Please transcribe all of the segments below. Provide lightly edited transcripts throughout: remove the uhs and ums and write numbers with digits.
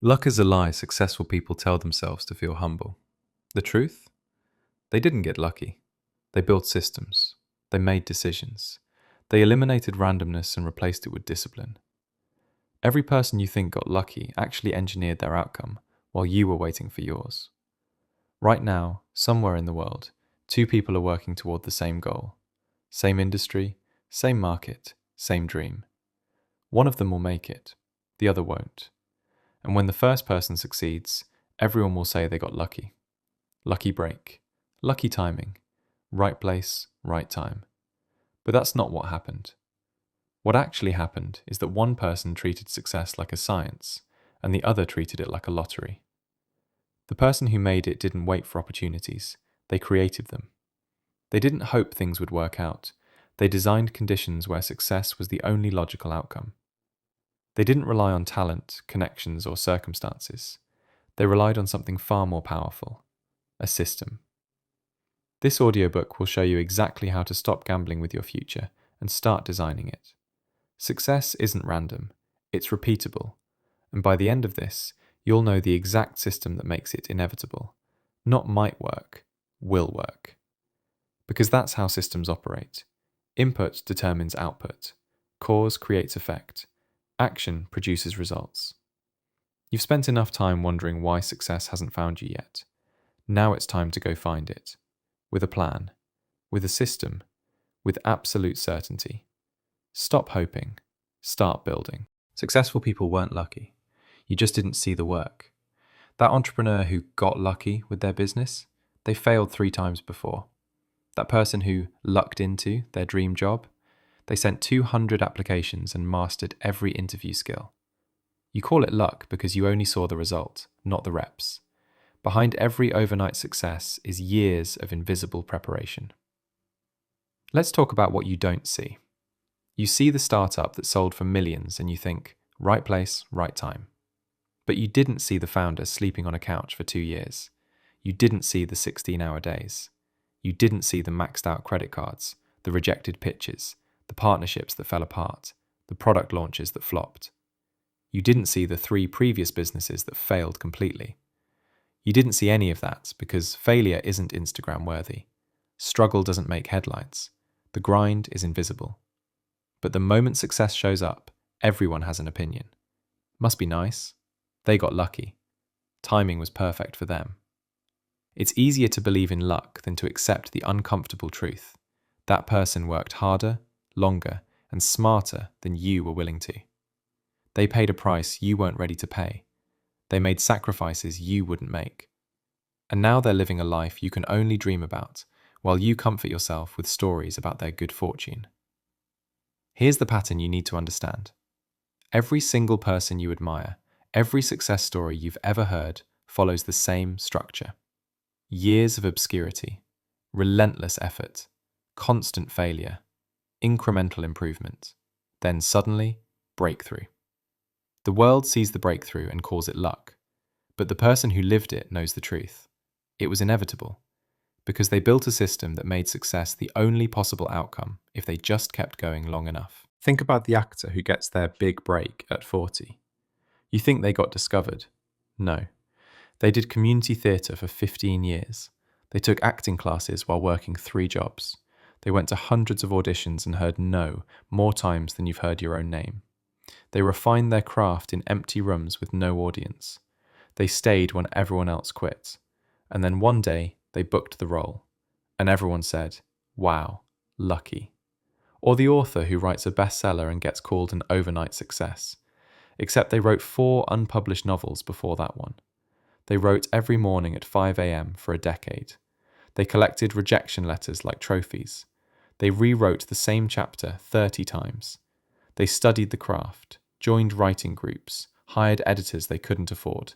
Luck is a lie successful people tell themselves to feel humble. The truth? They didn't get lucky. They built systems. They made decisions. They eliminated randomness and replaced it with discipline. Every person you think got lucky actually engineered their outcome while you were waiting for yours. Right now, somewhere in the world, two people are working toward the same goal. Same industry, same market, same dream. One of them will make it, the other won't. And when the first person succeeds, everyone will say they got lucky. Lucky break, lucky timing, right place, right time. But that's not what happened. What actually happened is that one person treated success like a science, and the other treated it like a lottery. The person who made it didn't wait for opportunities, they created them. They didn't hope things would work out, they designed conditions where success was the only logical outcome. They didn't rely on talent, connections, or circumstances. They relied on something far more powerful: a system. This audiobook will show you exactly how to stop gambling with your future and start designing it. Success isn't random, it's repeatable, and by the end of this, you'll know the exact system that makes it inevitable. Not might work, will work. Because that's how systems operate. Input determines output. Cause creates effect. Action produces results. You've spent enough time wondering why success hasn't found you yet. Now it's time to go find it. With a plan. With a system. With absolute certainty. Stop hoping. Start building. Successful people weren't lucky. You just didn't see the work. That entrepreneur who got lucky with their business, they failed 3 times before. That person who lucked into their dream job, they sent 200 applications and mastered every interview skill. You call it luck because you only saw the result, not the reps. Behind every overnight success is years of invisible preparation. Let's talk about what you don't see. You see the startup that sold for millions and you think, right place, right time. But you didn't see the founder sleeping on a couch for 2 years. You didn't see the 16-hour days. You didn't see the maxed out credit cards, the rejected pitches, the partnerships that fell apart, the product launches that flopped. You didn't see the 3 previous businesses that failed completely. You didn't see any of that because failure isn't Instagram worthy. Struggle doesn't make headlines. The grind is invisible. But the moment success shows up, everyone has an opinion. Must be nice. They got lucky. Timing was perfect for them. It's easier to believe in luck than to accept the uncomfortable truth. That person worked harder, longer, and smarter than you were willing to. They paid a price you weren't ready to pay. They made sacrifices you wouldn't make. And now they're living a life you can only dream about, while you comfort yourself with stories about their good fortune. Here's the pattern you need to understand. Every single person you admire, every success story you've ever heard, follows the same structure. Years of obscurity, relentless effort, constant failure, incremental improvement, then suddenly, breakthrough. The world sees the breakthrough and calls it luck, but the person who lived it knows the truth. It was inevitable, because they built a system that made success the only possible outcome if they just kept going long enough. Think about the actor who gets their big break at 40. You think they got discovered? No. They did community theatre for 15 years. They took acting classes while working 3 jobs. They went to hundreds of auditions and heard no more times than you've heard your own name. They refined their craft in empty rooms with no audience. They stayed when everyone else quit. And then one day, they booked the role. And everyone said, wow, lucky. Or the author who writes a bestseller and gets called an overnight success. Except they wrote 4 unpublished novels before that one. They wrote every morning at 5 a.m. for a decade. They collected rejection letters like trophies. They rewrote the same chapter 30 times. They studied the craft, joined writing groups, hired editors they couldn't afford.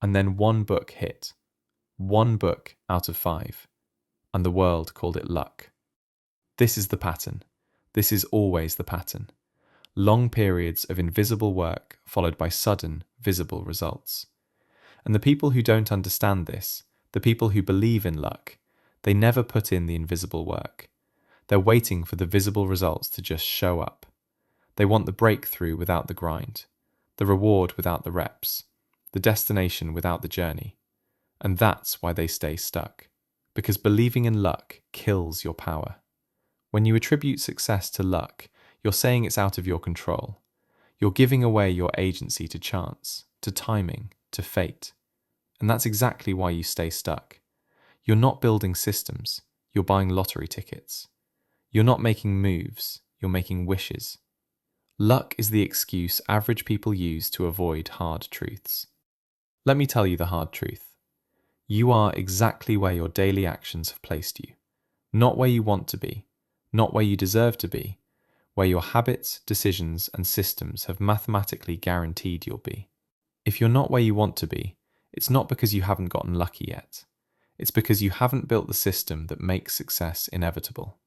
And then one book hit. 1 book out of 5. And the world called it luck. This is the pattern. This is always the pattern. Long periods of invisible work followed by sudden, visible results. And the people who don't understand this, the people who believe in luck, they never put in the invisible work. They're waiting for the visible results to just show up. They want the breakthrough without the grind, the reward without the reps. the destination without the journey. And that's why they stay stuck. Because believing in luck kills your power. When you attribute success to luck, you're saying it's out of your control. You're giving away your agency to chance, to timing, to fate. And that's exactly why you stay stuck. You're not building systems, you're buying lottery tickets. You're not making moves, you're making wishes. Luck is the excuse average people use to avoid hard truths. Let me tell you the hard truth. You are exactly where your daily actions have placed you. Not where you want to be, not where you deserve to be, where your habits, decisions, and systems have mathematically guaranteed you'll be. If you're not where you want to be, it's not because you haven't gotten lucky yet. It's because you haven't built the system that makes success inevitable.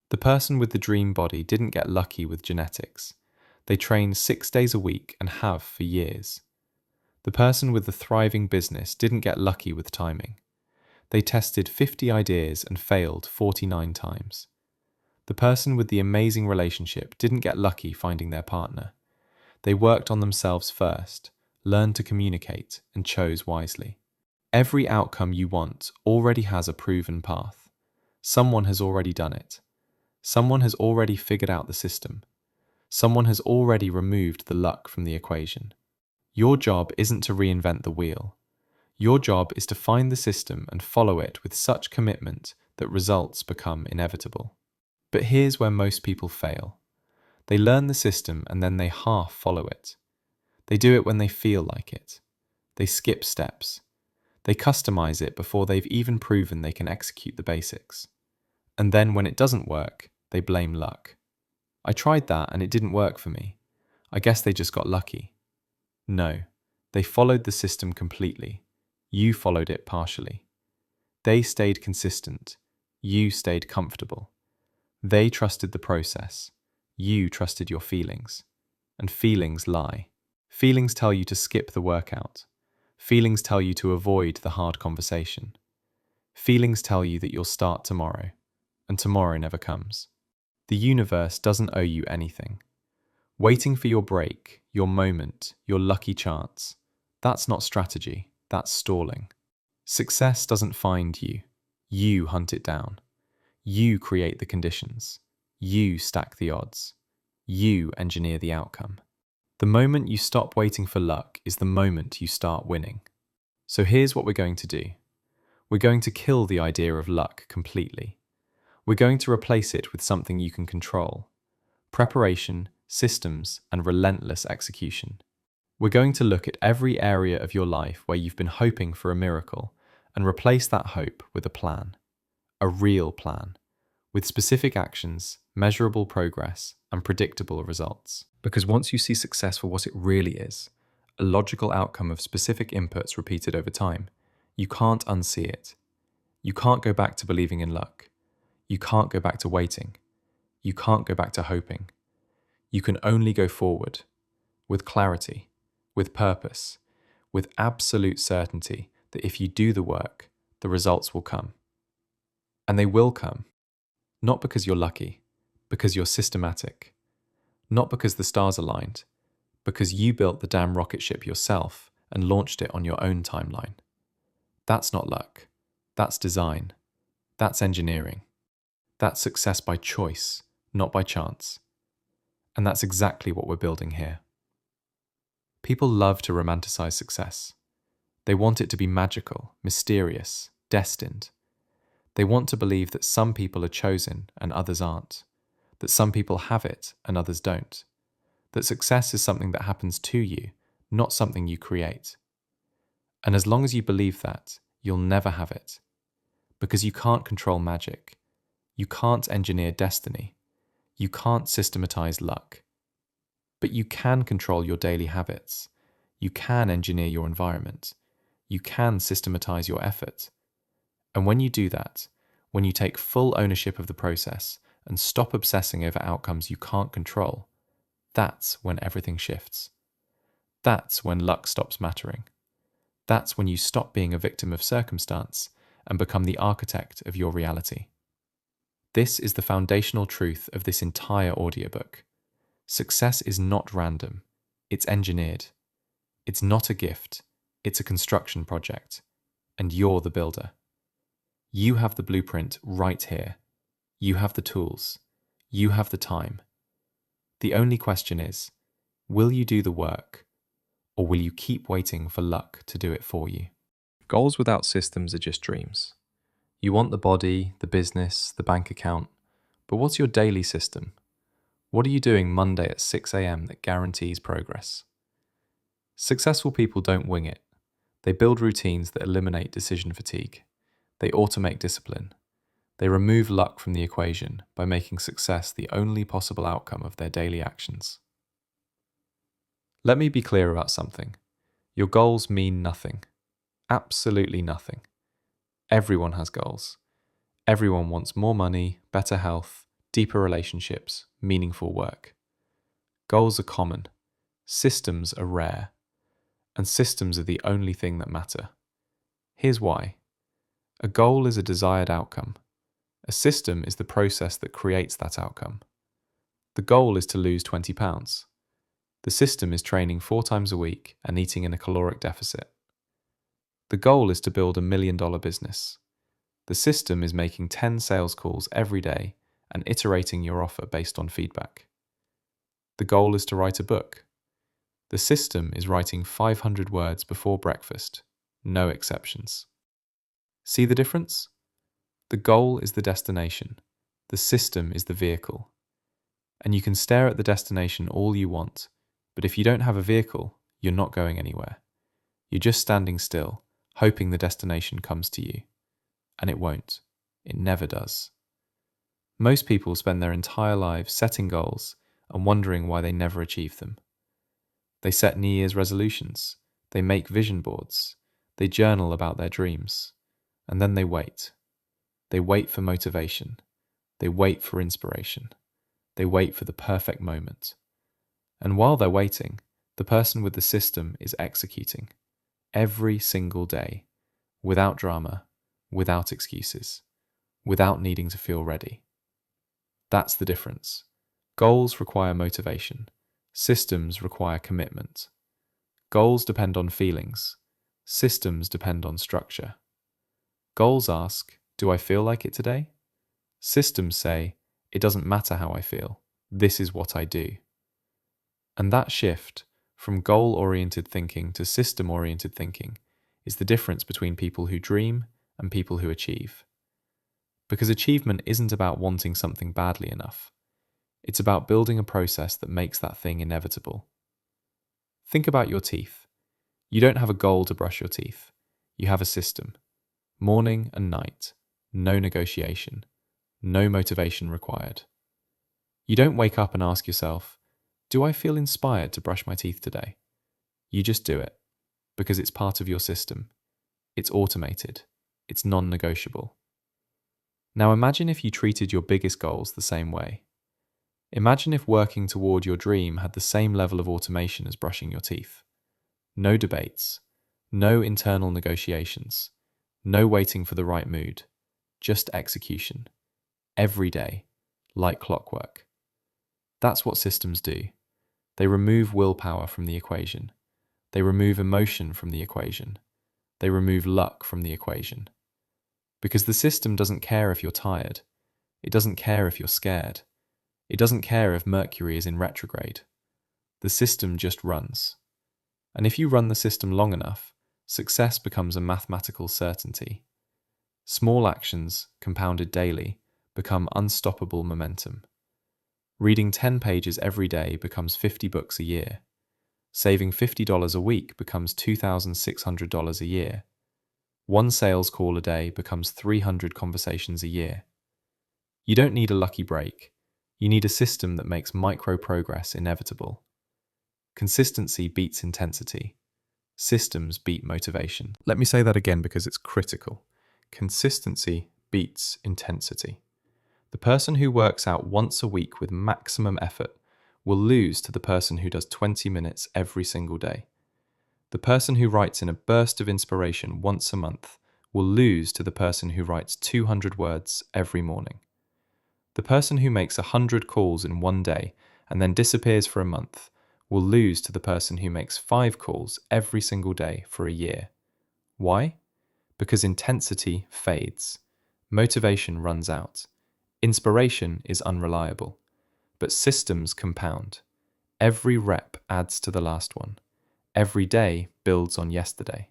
The person with the dream body didn't get lucky with genetics. They train 6 days a week and have for years. The person with the thriving business didn't get lucky with timing. They tested 50 ideas and failed 49 times. The person with the amazing relationship didn't get lucky finding their partner. They worked on themselves first, learned to communicate, and chose wisely. Every outcome you want already has a proven path. Someone has already done it. Someone has already figured out the system. Someone has already removed the luck from the equation. Your job isn't to reinvent the wheel. Your job is to find the system and follow it with such commitment that results become inevitable. But here's where most people fail. They learn the system and then they half follow it. They do it when they feel like it. They skip steps. They customize it before they've even proven they can execute the basics. And then when it doesn't work, they blame luck. I tried that and it didn't work for me. I guess they just got lucky. No, they followed the system completely. You followed it partially. They stayed consistent. You stayed comfortable. They trusted the process. You trusted your feelings. And feelings lie. Feelings tell you to skip the workout. Feelings tell you to avoid the hard conversation. Feelings tell you that you'll start tomorrow, and tomorrow never comes. The universe doesn't owe you anything. Waiting for your break, your moment, your lucky chance, that's not strategy, that's stalling. Success doesn't find you. You hunt it down. You create the conditions. You stack the odds. You engineer the outcome. The moment you stop waiting for luck is the moment you start winning. So here's what we're going to do. We're going to kill the idea of luck completely. We're going to replace it with something you can control. Preparation, systems, and relentless execution. We're going to look at every area of your life where you've been hoping for a miracle and replace that hope with a plan. A real plan. With specific actions, measurable progress, and predictable results. Because once you see success for what it really is, a logical outcome of specific inputs repeated over time, you can't unsee it. You can't go back to believing in luck. You can't go back to waiting. You can't go back to hoping. You can only go forward, with clarity, with purpose, with absolute certainty that if you do the work, the results will come. And they will come. Not because you're lucky, because you're systematic. Not because the stars aligned, because you built the damn rocket ship yourself and launched it on your own timeline. That's not luck. That's design. That's engineering. That's success by choice, not by chance. And that's exactly what we're building here. People love to romanticize success. They want it to be magical, mysterious, destined. They want to believe that some people are chosen and others aren't, that some people have it and others don't, that success is something that happens to you, not something you create. And as long as you believe that, you'll never have it. Because you can't control magic. You can't engineer destiny. You can't systematize luck. But you can control your daily habits. You can engineer your environment. You can systematize your effort. And when you do that, when you take full ownership of the process and stop obsessing over outcomes you can't control, that's when everything shifts. That's when luck stops mattering. That's when you stop being a victim of circumstance and become the architect of your reality. This is the foundational truth of this entire audiobook. Success is not random. It's engineered. It's not a gift. It's a construction project, and you're the builder. You have the blueprint right here. You have the tools. You have the time. The only question is, will you do the work, or will you keep waiting for luck to do it for you? Goals without systems are just dreams. You want the body, the business, the bank account, but what's your daily system? What are you doing Monday at 6 a.m. that guarantees progress? Successful people don't wing it. They build routines that eliminate decision fatigue. They automate discipline. They remove luck from the equation by making success the only possible outcome of their daily actions. Let me be clear about something. Your goals mean nothing. Absolutely nothing. Everyone has goals. Everyone wants more money, better health, deeper relationships, meaningful work. Goals are common. Systems are rare. And systems are the only thing that matter. Here's why. A goal is a desired outcome. A system is the process that creates that outcome. The goal is to lose 20 pounds. The system is training 4 times a week and eating in a caloric deficit. The goal is to build $1 million business. The system is making 10 sales calls every day and iterating your offer based on feedback. The goal is to write a book. The system is writing 500 words before breakfast, no exceptions. See the difference? The goal is the destination. The system is the vehicle. And you can stare at the destination all you want, but if you don't have a vehicle, you're not going anywhere. You're just standing still, hoping the destination comes to you. And it won't. It never does. Most people spend their entire lives setting goals and wondering why they never achieve them. They set New Year's resolutions. They make vision boards. They journal about their dreams. And then they wait. They wait for motivation. They wait for inspiration. They wait for the perfect moment. And while they're waiting, the person with the system is executing every single day, without drama, without excuses, without needing to feel ready. That's the difference. Goals require motivation. Systems require commitment. Goals depend on feelings. Systems depend on structure. Goals ask, do I feel like it today? Systems say, it doesn't matter how I feel. This is what I do. And that shift from goal-oriented thinking to system-oriented thinking is the difference between people who dream and people who achieve. Because achievement isn't about wanting something badly enough. It's about building a process that makes that thing inevitable. Think about your teeth. You don't have a goal to brush your teeth. You have a system. Morning and night. No negotiation. No motivation required. You don't wake up and ask yourself, do I feel inspired to brush my teeth today? You just do it, because it's part of your system. It's automated. It's non-negotiable. Now imagine if you treated your biggest goals the same way. Imagine if working toward your dream had the same level of automation as brushing your teeth. No debates. No internal negotiations. No waiting for the right mood. Just execution. Every day. Like clockwork. That's what systems do. They remove willpower from the equation. They remove emotion from the equation. They remove luck from the equation. Because the system doesn't care if you're tired. It doesn't care if you're scared. It doesn't care if Mercury is in retrograde. The system just runs. And if you run the system long enough, success becomes a mathematical certainty. Small actions, compounded daily, become unstoppable momentum. Reading 10 pages every day becomes 50 books a year. Saving $50 a week becomes $2,600 a year. One sales call a day becomes 300 conversations a year. You don't need a lucky break. You need a system that makes micro progress inevitable. Consistency beats intensity. Systems beat motivation. Let me say that again because it's critical. Consistency beats intensity. The person who works out once a week with maximum effort will lose to the person who does 20 minutes every single day. The person who writes in a burst of inspiration once a month will lose to the person who writes 200 words every morning. The person who makes 100 calls in one day and then disappears for a month will lose to the person who makes 5 calls every single day for a year. Why? Because intensity fades, motivation runs out, inspiration is unreliable, but systems compound. Every rep adds to the last one. Every day builds on yesterday.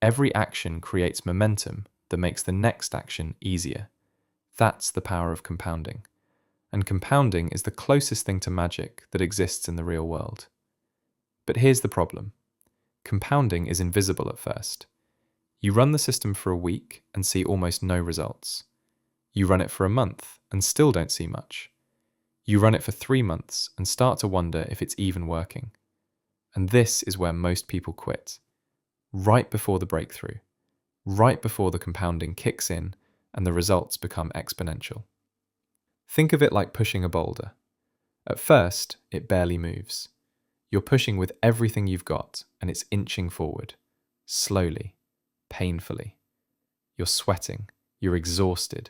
Every action creates momentum that makes the next action easier. That's the power of compounding. And compounding is the closest thing to magic that exists in the real world. But here's the problem. Compounding is invisible at first. You run the system for a week and see almost no results. You run it for a month and still don't see much. You run it for 3 months and start to wonder if it's even working. And this is where most people quit. Right before the breakthrough. Right before the compounding kicks in and the results become exponential. Think of it like pushing a boulder. At first, it barely moves. You're pushing with everything you've got and it's inching forward. Slowly. Painfully. You're sweating. You're exhausted.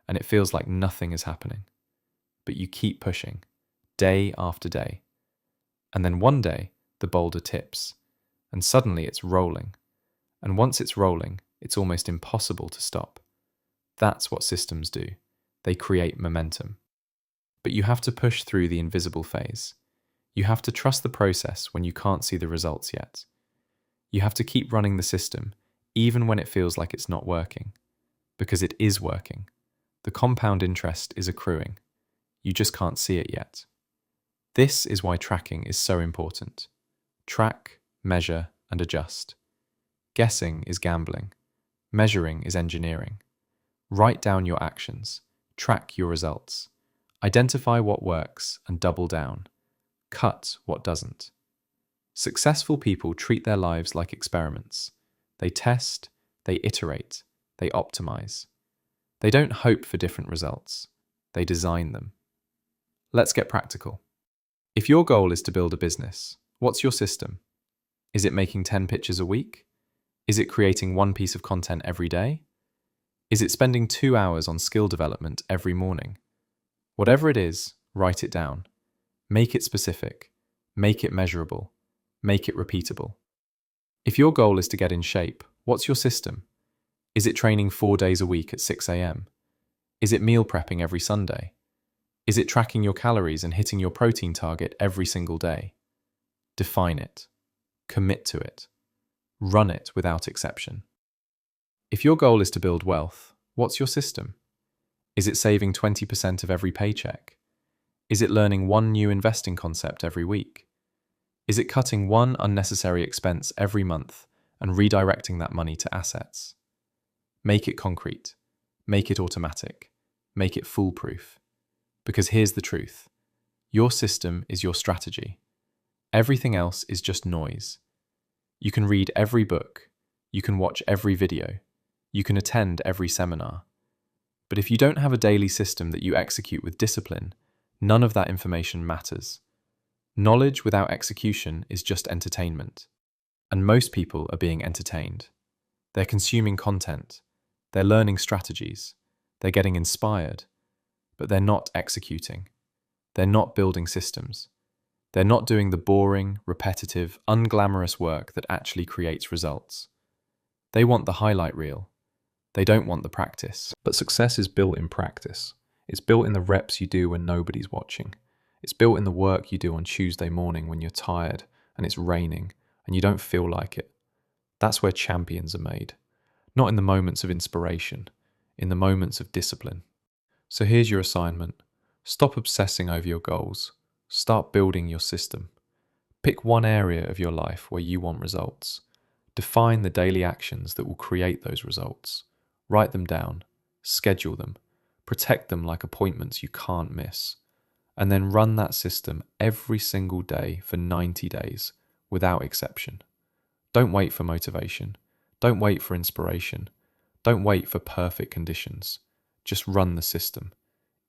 And it feels like nothing is happening. But you keep pushing, day after day. And then one day, the boulder tips, and suddenly it's rolling. And once it's rolling, it's almost impossible to stop. That's what systems do. They create momentum. But you have to push through the invisible phase. You have to trust the process when you can't see the results yet. You have to keep running the system, even when it feels like it's not working. Because it is working. The compound interest is accruing. You just can't see it yet. This is why tracking is so important. Track, measure, and adjust. Guessing is gambling. Measuring is engineering. Write down your actions. Track your results. Identify what works and double down. Cut what doesn't. Successful people treat their lives like experiments. They test, they iterate, they optimize. They don't hope for different results. They design them. Let's get practical. If your goal is to build a business, what's your system? Is it making 10 pitches a week? Is it creating 1 piece of content every day? Is it spending 2 hours on skill development every morning? Whatever it is, write it down. Make it specific. Make it measurable. Make it repeatable. If your goal is to get in shape, what's your system? Is it training 4 days a week at 6 a.m.? Is it meal prepping every Sunday? Is it tracking your calories and hitting your protein target every single day? Define it. Commit to it. Run it without exception. If your goal is to build wealth, what's your system? Is it saving 20% of every paycheck? Is it learning 1 new investing concept every week? Is it cutting 1 unnecessary expense every month and redirecting that money to assets? Make it concrete. Make it automatic. Make it foolproof. Because here's the truth. Your system is your strategy. Everything else is just noise. You can read every book. You can watch every video. You can attend every seminar. But if you don't have a daily system that you execute with discipline, none of that information matters. Knowledge without execution is just entertainment. And most people are being entertained. They're consuming content. They're learning strategies. They're getting inspired. But they're not executing. They're not building systems. They're not doing the boring, repetitive, unglamorous work that actually creates results. They want the highlight reel. They don't want the practice. But success is built in practice. It's built in the reps you do when nobody's watching. It's built in the work you do on Tuesday morning when you're tired and it's raining and you don't feel like it. That's where champions are made. Not in the moments of inspiration, in the moments of discipline. So here's your assignment. Stop obsessing over your goals. Start building your system. Pick one area of your life where you want results. Define the daily actions that will create those results. Write them down. Schedule them. Protect them like appointments you can't miss. And then run that system every single day for 90 days, without exception. Don't wait for motivation. Don't wait for inspiration. Don't wait for perfect conditions. Just run the system,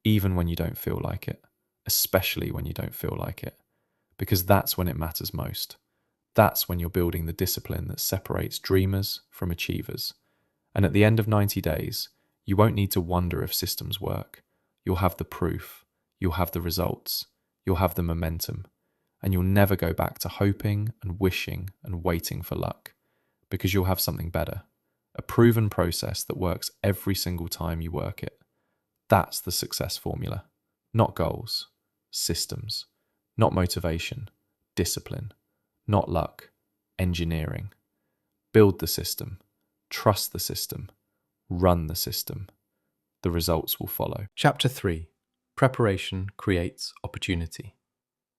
even when you don't feel like it, especially when you don't feel like it, because that's when it matters most. That's when you're building the discipline that separates dreamers from achievers. And at the end of 90 days, you won't need to wonder if systems work. You'll have the proof. You'll have the results. You'll have the momentum. and you'll never go back to hoping and wishing and waiting for luck, because you'll have something better, a proven process that works every single time you work it. That's the success formula. Not goals, systems. Not motivation, discipline. Not luck, engineering. Build the system, trust the system, run the system. The results will follow. Chapter 3. Preparation creates opportunity.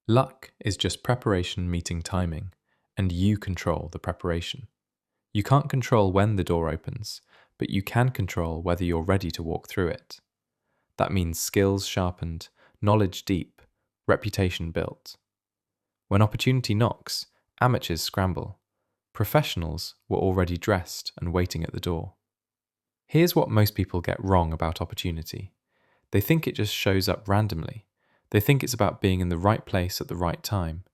Luck is just preparation meeting timing, and you control the preparation. You can't control when the door opens, but you can control whether you're ready to walk through it. That means skills sharpened, knowledge deep, reputation built. When opportunity knocks, amateurs scramble. Professionals were already dressed and waiting at the door. Here's what most people get wrong about opportunity. They think it just shows up randomly. They think it's about being in the right place at the right time.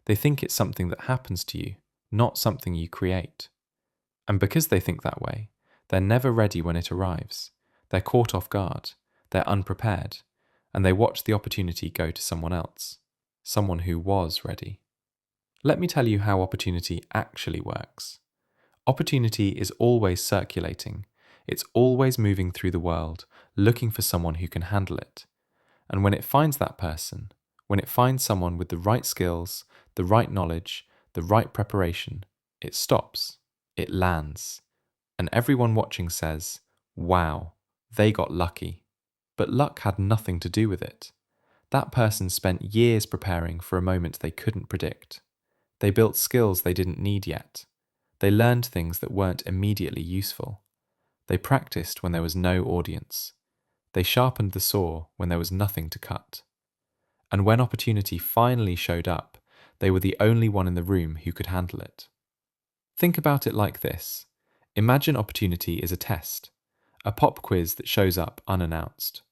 They think it's something that happens to you, not something you create. And because they think that way, they're never ready when it arrives. They're caught off guard. They're unprepared. And they watch the opportunity go to someone else, someone who was ready. Let me tell you how opportunity actually works. Opportunity is always circulating. It's always moving through the world, looking for someone who can handle it. And when it finds that person, when it finds someone with the right skills, the right knowledge, the right preparation, it stops, it lands. And everyone watching says, "Wow, they got lucky." But luck had nothing to do with it. That person spent years preparing for a moment they couldn't predict. They built skills they didn't need yet. They learned things that weren't immediately useful. They practiced when there was no audience. They sharpened the saw when there was nothing to cut. And when opportunity finally showed up, they were the only one in the room who could handle it. Think about it like this. Imagine opportunity is a test, a pop quiz that shows up unannounced.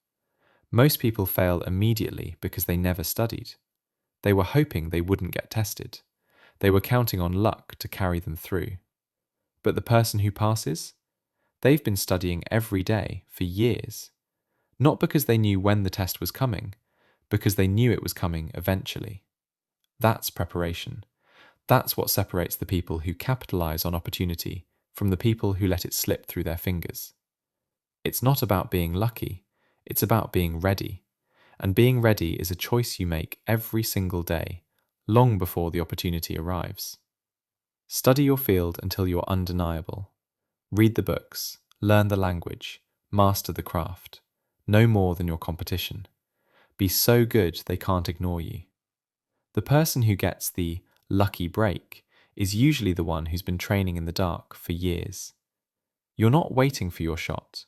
Most people fail immediately because they never studied. They were hoping they wouldn't get tested. They were counting on luck to carry them through. But the person who passes? They've been studying every day for years. Not because they knew when the test was coming, because they knew it was coming eventually. That's preparation. That's what separates the people who capitalize on opportunity from the people who let it slip through their fingers. It's not about being lucky, it's about being ready. And being ready is a choice you make every single day, long before the opportunity arrives. Study your field until you're undeniable. Read the books, learn the language, master the craft. No more than your competition. Be so good they can't ignore you. The person who gets the lucky break is usually the one who's been training in the dark for years. You're not waiting for your shot.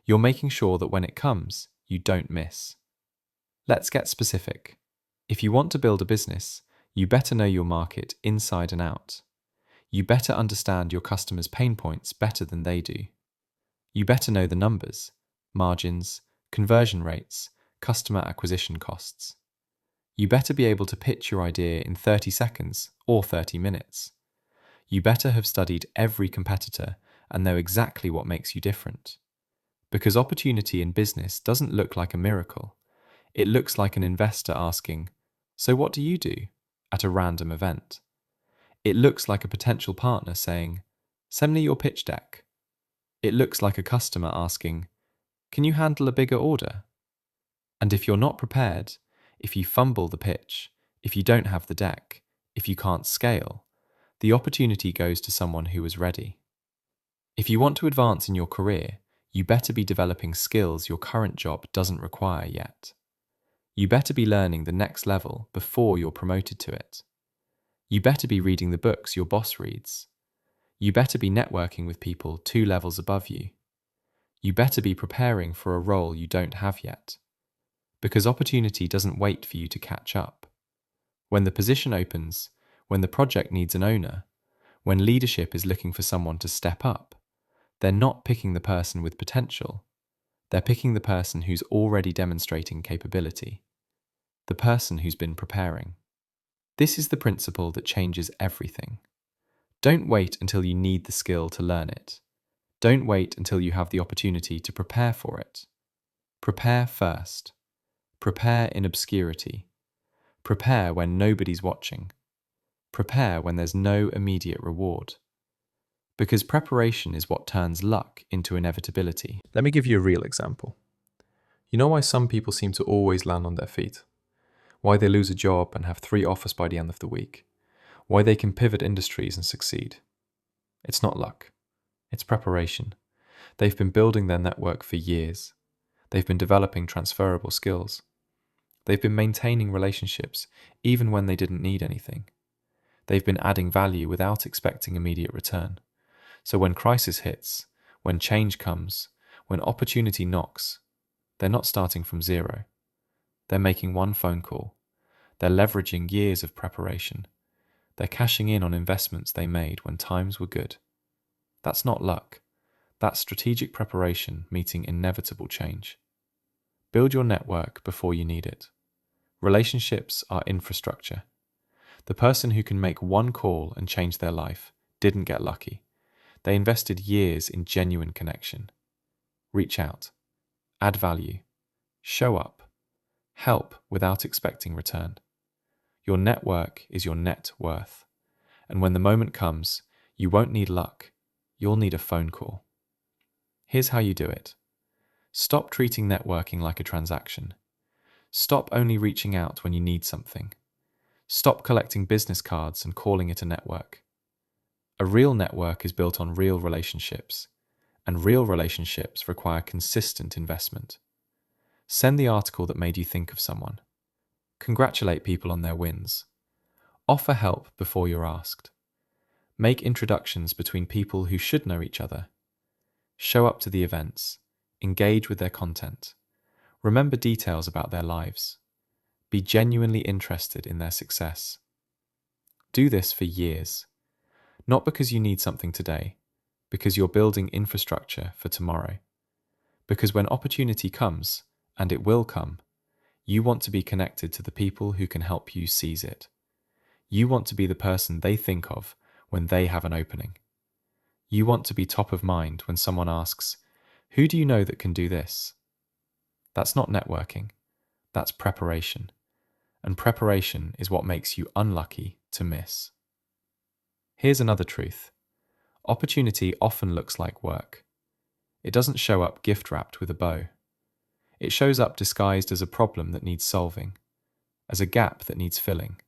You're making sure that when it comes, you don't miss. Let's get specific. If you want to build a business, you better know your market inside and out. You better understand your customers' pain points better than they do. You better know the numbers, margins, conversion rates, customer acquisition costs. You better be able to pitch your idea in 30 seconds or 30 minutes. You better have studied every competitor and know exactly what makes you different. Because opportunity in business doesn't look like a miracle. It looks like an investor asking, "So what do you do?" at a random event. It looks like a potential partner saying, "Send me your pitch deck." It looks like a customer asking, "Can you handle a bigger order?" And if you're not prepared, if you fumble the pitch, if you don't have the deck, if you can't scale, the opportunity goes to someone who is ready. If you want to advance in your career, you better be developing skills your current job doesn't require yet. You better be learning the next level before you're promoted to it. You better be reading the books your boss reads. You better be networking with people 2 levels above you. You better be preparing for a role you don't have yet. Because opportunity doesn't wait for you to catch up. When the position opens, when the project needs an owner, when leadership is looking for someone to step up, they're not picking the person with potential. They're picking the person who's already demonstrating capability. The person who's been preparing. This is the principle that changes everything. Don't wait until you need the skill to learn it. Don't wait until you have the opportunity to prepare for it. Prepare first. Prepare in obscurity. Prepare when nobody's watching. Prepare when there's no immediate reward. Because preparation is what turns luck into inevitability. Let me give you a real example. You know why some people seem to always land on their feet? Why they lose a job and have 3 offers by the end of the week? Why they can pivot industries and succeed? It's not luck. It's preparation. They've been building their network for years. They've been developing transferable skills. They've been maintaining relationships even when they didn't need anything. They've been adding value without expecting immediate return. So when crisis hits, when change comes, when opportunity knocks, they're not starting from zero. They're making one phone call. They're leveraging years of preparation. They're cashing in on investments they made when times were good. That's not luck. That's strategic preparation meeting inevitable change. Build your network before you need it. Relationships are infrastructure. The person who can make one call and change their life didn't get lucky. They invested years in genuine connection. Reach out. Add value. Show up. Help without expecting return. Your network is your net worth. And when the moment comes, you won't need luck. You'll need a phone call. Here's how you do it. Stop treating networking like a transaction. Stop only reaching out when you need something. Stop collecting business cards and calling it a network. A real network is built on real relationships, and real relationships require consistent investment. Send the article that made you think of someone. Congratulate people on their wins. Offer help before you're asked. Make introductions between people who should know each other. Show up to the events. Engage with their content. Remember details about their lives. Be genuinely interested in their success. Do this for years. Not because you need something today, because you're building infrastructure for tomorrow. Because when opportunity comes, and it will come, you want to be connected to the people who can help you seize it. You want to be the person they think of when they have an opening. You want to be top of mind when someone asks, "Who do you know that can do this?" That's not networking. That's preparation. And preparation is what makes you unlucky to miss. Here's another truth. Opportunity often looks like work. It doesn't show up gift-wrapped with a bow. It shows up disguised as a problem that needs solving, as a gap that needs filling,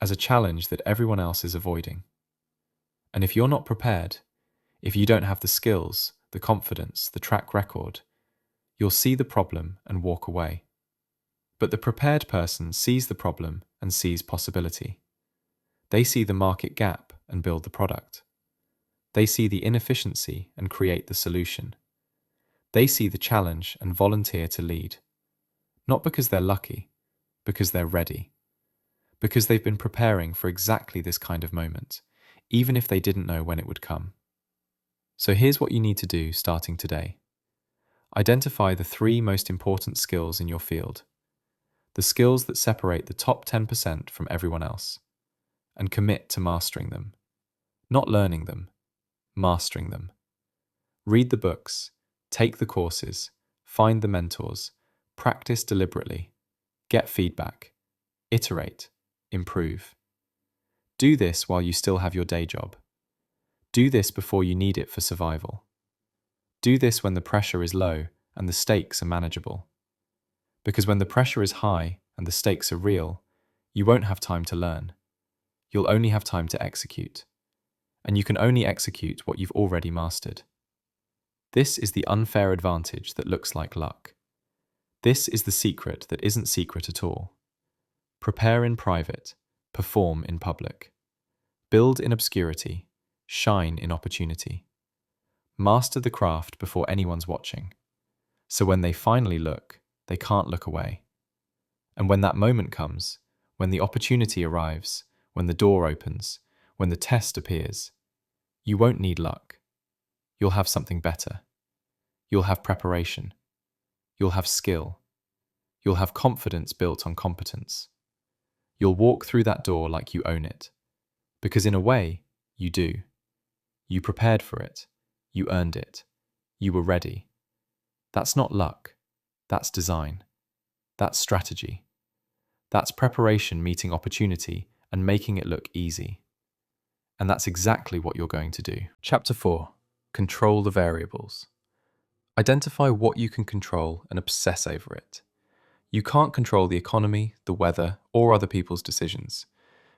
as a challenge that everyone else is avoiding. And if you're not prepared, if you don't have the skills, the confidence, the track record, you'll see the problem and walk away. But the prepared person sees the problem and sees possibility. They see the market gap and build the product. They see the inefficiency and create the solution. They see the challenge and volunteer to lead. Not because they're lucky, because they're ready. Because they've been preparing for exactly this kind of moment, even if they didn't know when it would come. So here's what you need to do starting today. Identify the 3 most important skills in your field. The skills that separate the top 10% from everyone else. And commit to mastering them. Not learning them, mastering them. Read the books, take the courses, find the mentors, practice deliberately, get feedback, iterate, improve. Do this while you still have your day job. Do this before you need it for survival. Do this when the pressure is low and the stakes are manageable. Because when the pressure is high and the stakes are real, you won't have time to learn. You'll only have time to execute. And you can only execute what you've already mastered. This is the unfair advantage that looks like luck. This is the secret that isn't secret at all. Prepare in private, perform in public. Build in obscurity, shine in opportunity. Master the craft before anyone's watching. So when they finally look, they can't look away. And when that moment comes, when the opportunity arrives, when the door opens, when the test appears, you won't need luck. You'll have something better. You'll have preparation. You'll have skill. You'll have confidence built on competence. You'll walk through that door like you own it. Because in a way, you do. You prepared for it. You earned it. You were ready. That's not luck. That's design. That's strategy. That's preparation meeting opportunity and making it look easy. And that's exactly what you're going to do. Chapter 4. Control the variables. Identify what you can control and obsess over it. You can't control the economy, the weather, or other people's decisions,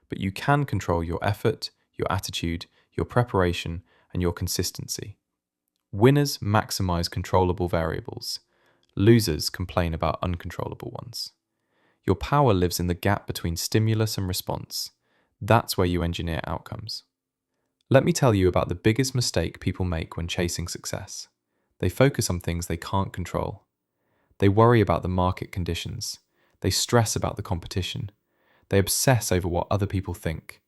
but you can control your effort, your attitude, your preparation, and your consistency. Winners maximize controllable variables. Losers complain about uncontrollable ones. Your power lives in the gap between stimulus and response. That's where you engineer outcomes. Let me tell you about the biggest mistake people make when chasing success. They focus on things they can't control. They worry about the market conditions. They stress about the competition. They obsess over what other people think.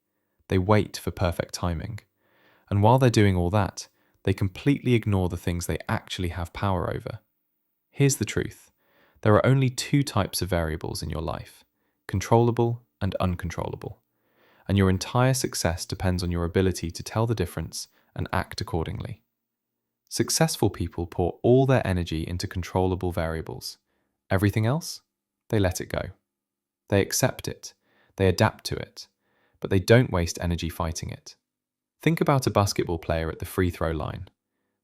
They wait for perfect timing. And while they're doing all that, they completely ignore the things they actually have power over. Here's the truth. There are only two types of variables in your life: controllable and uncontrollable. And your entire success depends on your ability to tell the difference and act accordingly. Successful people pour all their energy into controllable variables. Everything else, they let it go. They accept it, they adapt to it, but they don't waste energy fighting it. Think about a basketball player at the free throw line.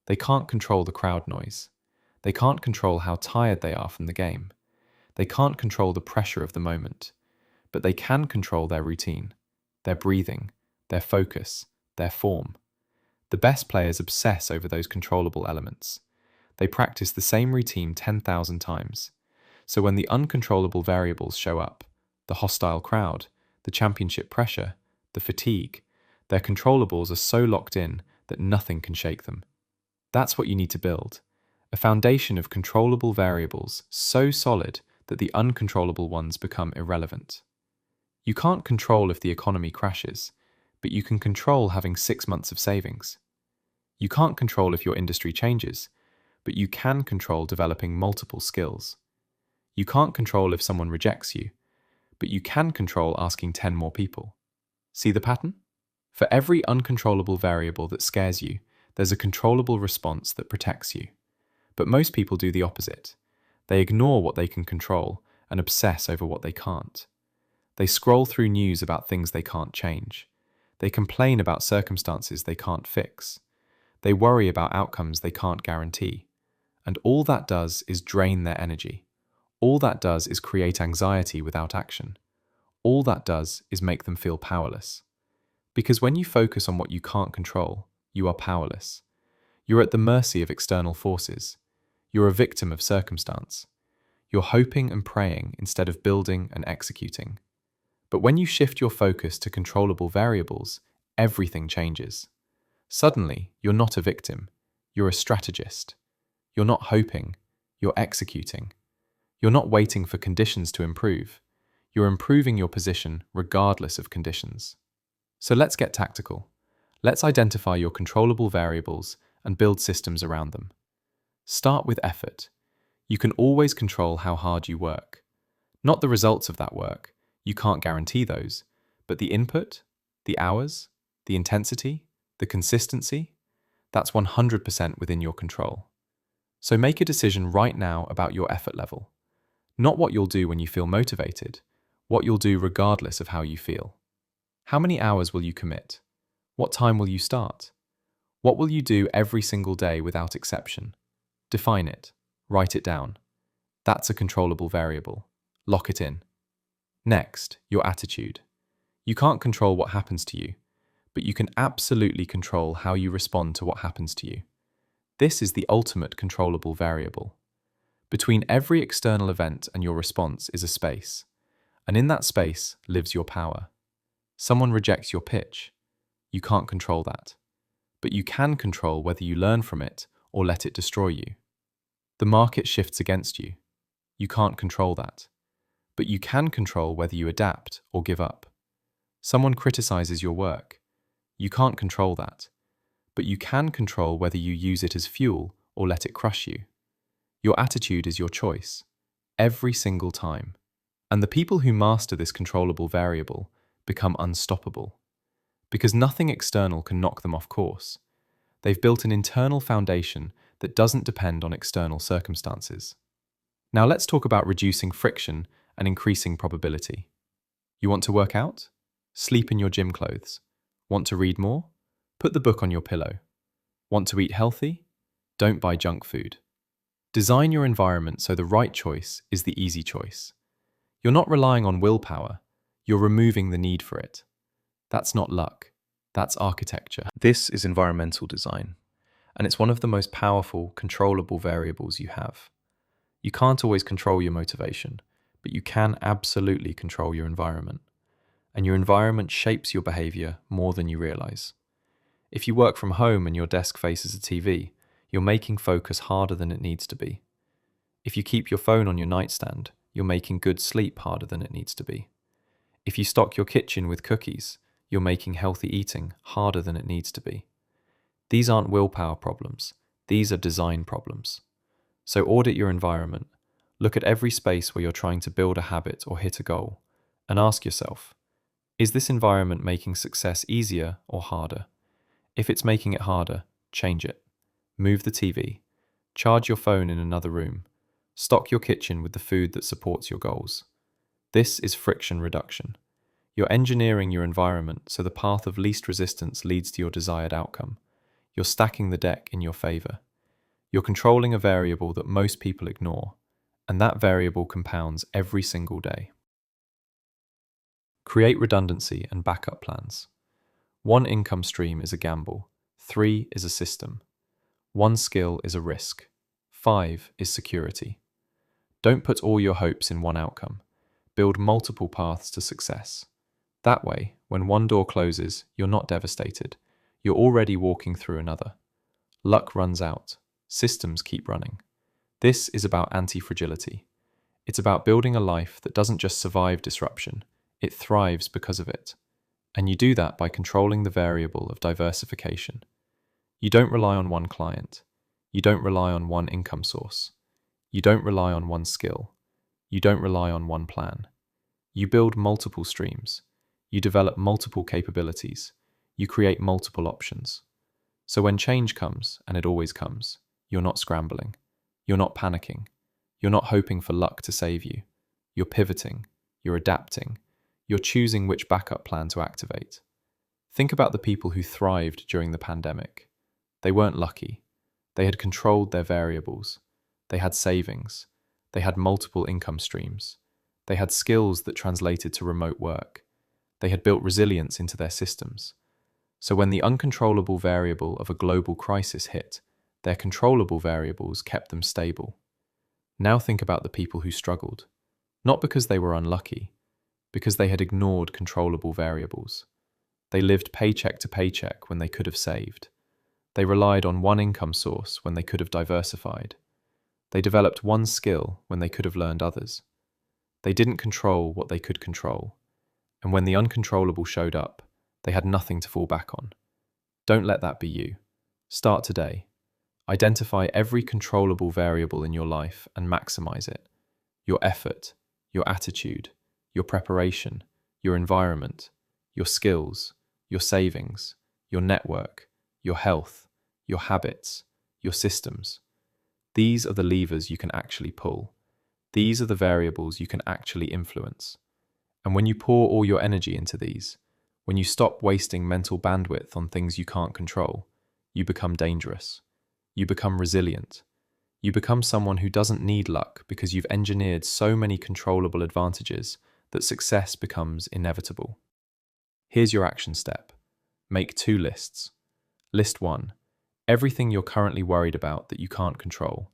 They can't control the crowd noise. They can't control how tired they are from the game. They can't control the pressure of the moment, but they can control their routine, their breathing, their focus, their form. The best players obsess over those controllable elements. They practice the same routine 10,000 times. So when the uncontrollable variables show up, the hostile crowd, the championship pressure, the fatigue, their controllables are so locked in that nothing can shake them. That's what you need to build. A foundation of controllable variables so solid that the uncontrollable ones become irrelevant. You can't control if the economy crashes, but you can control having 6 months of savings. You can't control if your industry changes, but you can control developing multiple skills. You can't control if someone rejects you, but you can control asking 10 more people. See the pattern? For every uncontrollable variable that scares you, there's a controllable response that protects you. But most people do the opposite. They ignore what they can control and obsess over what they can't. They scroll through news about things they can't change. They complain about circumstances they can't fix. They worry about outcomes they can't guarantee. And all that does is drain their energy. All that does is create anxiety without action. All that does is make them feel powerless. Because when you focus on what you can't control, you are powerless. You're at the mercy of external forces. You're a victim of circumstance. You're hoping and praying instead of building and executing. But when you shift your focus to controllable variables, everything changes. Suddenly, you're not a victim. You're a strategist. You're not hoping. You're executing. You're not waiting for conditions to improve. You're improving your position regardless of conditions. So let's get tactical. Let's identify your controllable variables and build systems around them. Start with effort. You can always control how hard you work. Not the results of that work. You can't guarantee those, but the input, the hours, the intensity, the consistency, that's 100% within your control. So make a decision right now about your effort level. Not what you'll do when you feel motivated, what you'll do regardless of how you feel. How many hours will you commit? What time will you start? What will you do every single day without exception? Define it. Write it down. That's a controllable variable. Lock it in. Next, your attitude. You can't control what happens to you, but you can absolutely control how you respond to what happens to you. This is the ultimate controllable variable. Between every external event and your response is a space, and in that space lives your power. Someone rejects your pitch. You can't control that, but you can control whether you learn from it or let it destroy you. The market shifts against you. You can't control that, but you can control whether you adapt or give up. Someone criticizes your work. You can't control that, but you can control whether you use it as fuel or let it crush you. Your attitude is your choice, every single time. And the people who master this controllable variable become unstoppable, because nothing external can knock them off course. They've built an internal foundation that doesn't depend on external circumstances. Now let's talk about reducing friction an increasing probability. You want to work out? Sleep in your gym clothes. Want to read more? Put the book on your pillow. Want to eat healthy? Don't buy junk food. Design your environment so the right choice is the easy choice. You're not relying on willpower, you're removing the need for it. That's not luck, that's architecture. This is environmental design, and it's one of the most powerful, controllable variables you have. You can't always control your motivation, but you can absolutely control your environment. And your environment shapes your behavior more than you realize. If you work from home and your desk faces a TV, you're making focus harder than it needs to be. If you keep your phone on your nightstand, you're making good sleep harder than it needs to be. If you stock your kitchen with cookies, you're making healthy eating harder than it needs to be. These aren't willpower problems, these are design problems. So audit your environment, look at every space where you're trying to build a habit or hit a goal, and ask yourself, is this environment making success easier or harder? If it's making it harder, change it. Move the TV. Charge your phone in another room. Stock your kitchen with the food that supports your goals. This is friction reduction. You're engineering your environment so the path of least resistance leads to your desired outcome. You're stacking the deck in your favor. You're controlling a variable that most people ignore, and that variable compounds every single day. Create redundancy and backup plans. 1 income stream is a gamble. 3 is a system. 1 skill is a risk. 5 is security. Don't put all your hopes in one outcome. Build multiple paths to success. That way, when one door closes, you're not devastated. You're already walking through another. Luck runs out. Systems keep running. This is about anti-fragility. It's about building a life that doesn't just survive disruption, it thrives because of it. And you do that by controlling the variable of diversification. You don't rely on one client. You don't rely on one income source. You don't rely on one skill. You don't rely on one plan. You build multiple streams. You develop multiple capabilities. You create multiple options. So when change comes, and it always comes, you're not scrambling. You're not panicking. You're not hoping for luck to save you. You're pivoting. You're adapting. You're choosing which backup plan to activate. Think about the people who thrived during the pandemic. They weren't lucky. They had controlled their variables. They had savings. They had multiple income streams. They had skills that translated to remote work. They had built resilience into their systems. So when the uncontrollable variable of a global crisis hit, their controllable variables kept them stable. Now think about the people who struggled. Not because they were unlucky, because they had ignored controllable variables. They lived paycheck to paycheck when they could have saved. They relied on one income source when they could have diversified. They developed one skill when they could have learned others. They didn't control what they could control. And when the uncontrollable showed up, they had nothing to fall back on. Don't let that be you. Start today. Identify every controllable variable in your life and maximize it. Your effort, your attitude, your preparation, your environment, your skills, your savings, your network, your health, your habits, your systems. These are the levers you can actually pull. These are the variables you can actually influence. And when you pour all your energy into these, when you stop wasting mental bandwidth on things you can't control, you become dangerous. You become resilient. You become someone who doesn't need luck because you've engineered so many controllable advantages that success becomes inevitable. Here's your action step. Make 2 lists. List 1. Everything you're currently worried about that you can't control.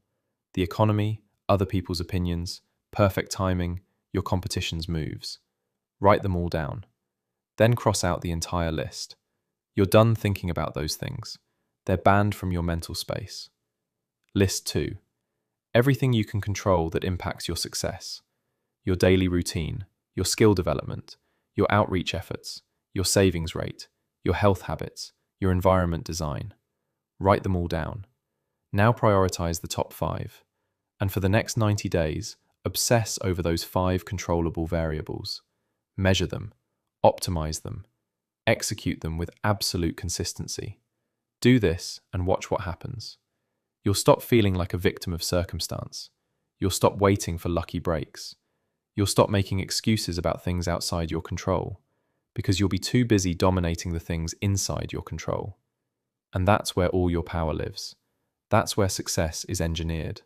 The economy, other people's opinions, perfect timing, your competition's moves. Write them all down. Then cross out the entire list. You're done thinking about those things. They're banned from your mental space. List 2. Everything you can control that impacts your success. Your daily routine, your skill development, your outreach efforts, your savings rate, your health habits, your environment design. Write them all down. Now prioritize the top 5. And for the next 90 days, obsess over those 5 controllable variables. Measure them, optimize them, execute them with absolute consistency. Do this and watch what happens. You'll stop feeling like a victim of circumstance. You'll stop waiting for lucky breaks. You'll stop making excuses about things outside your control because you'll be too busy dominating the things inside your control. And that's where all your power lives. That's where success is engineered.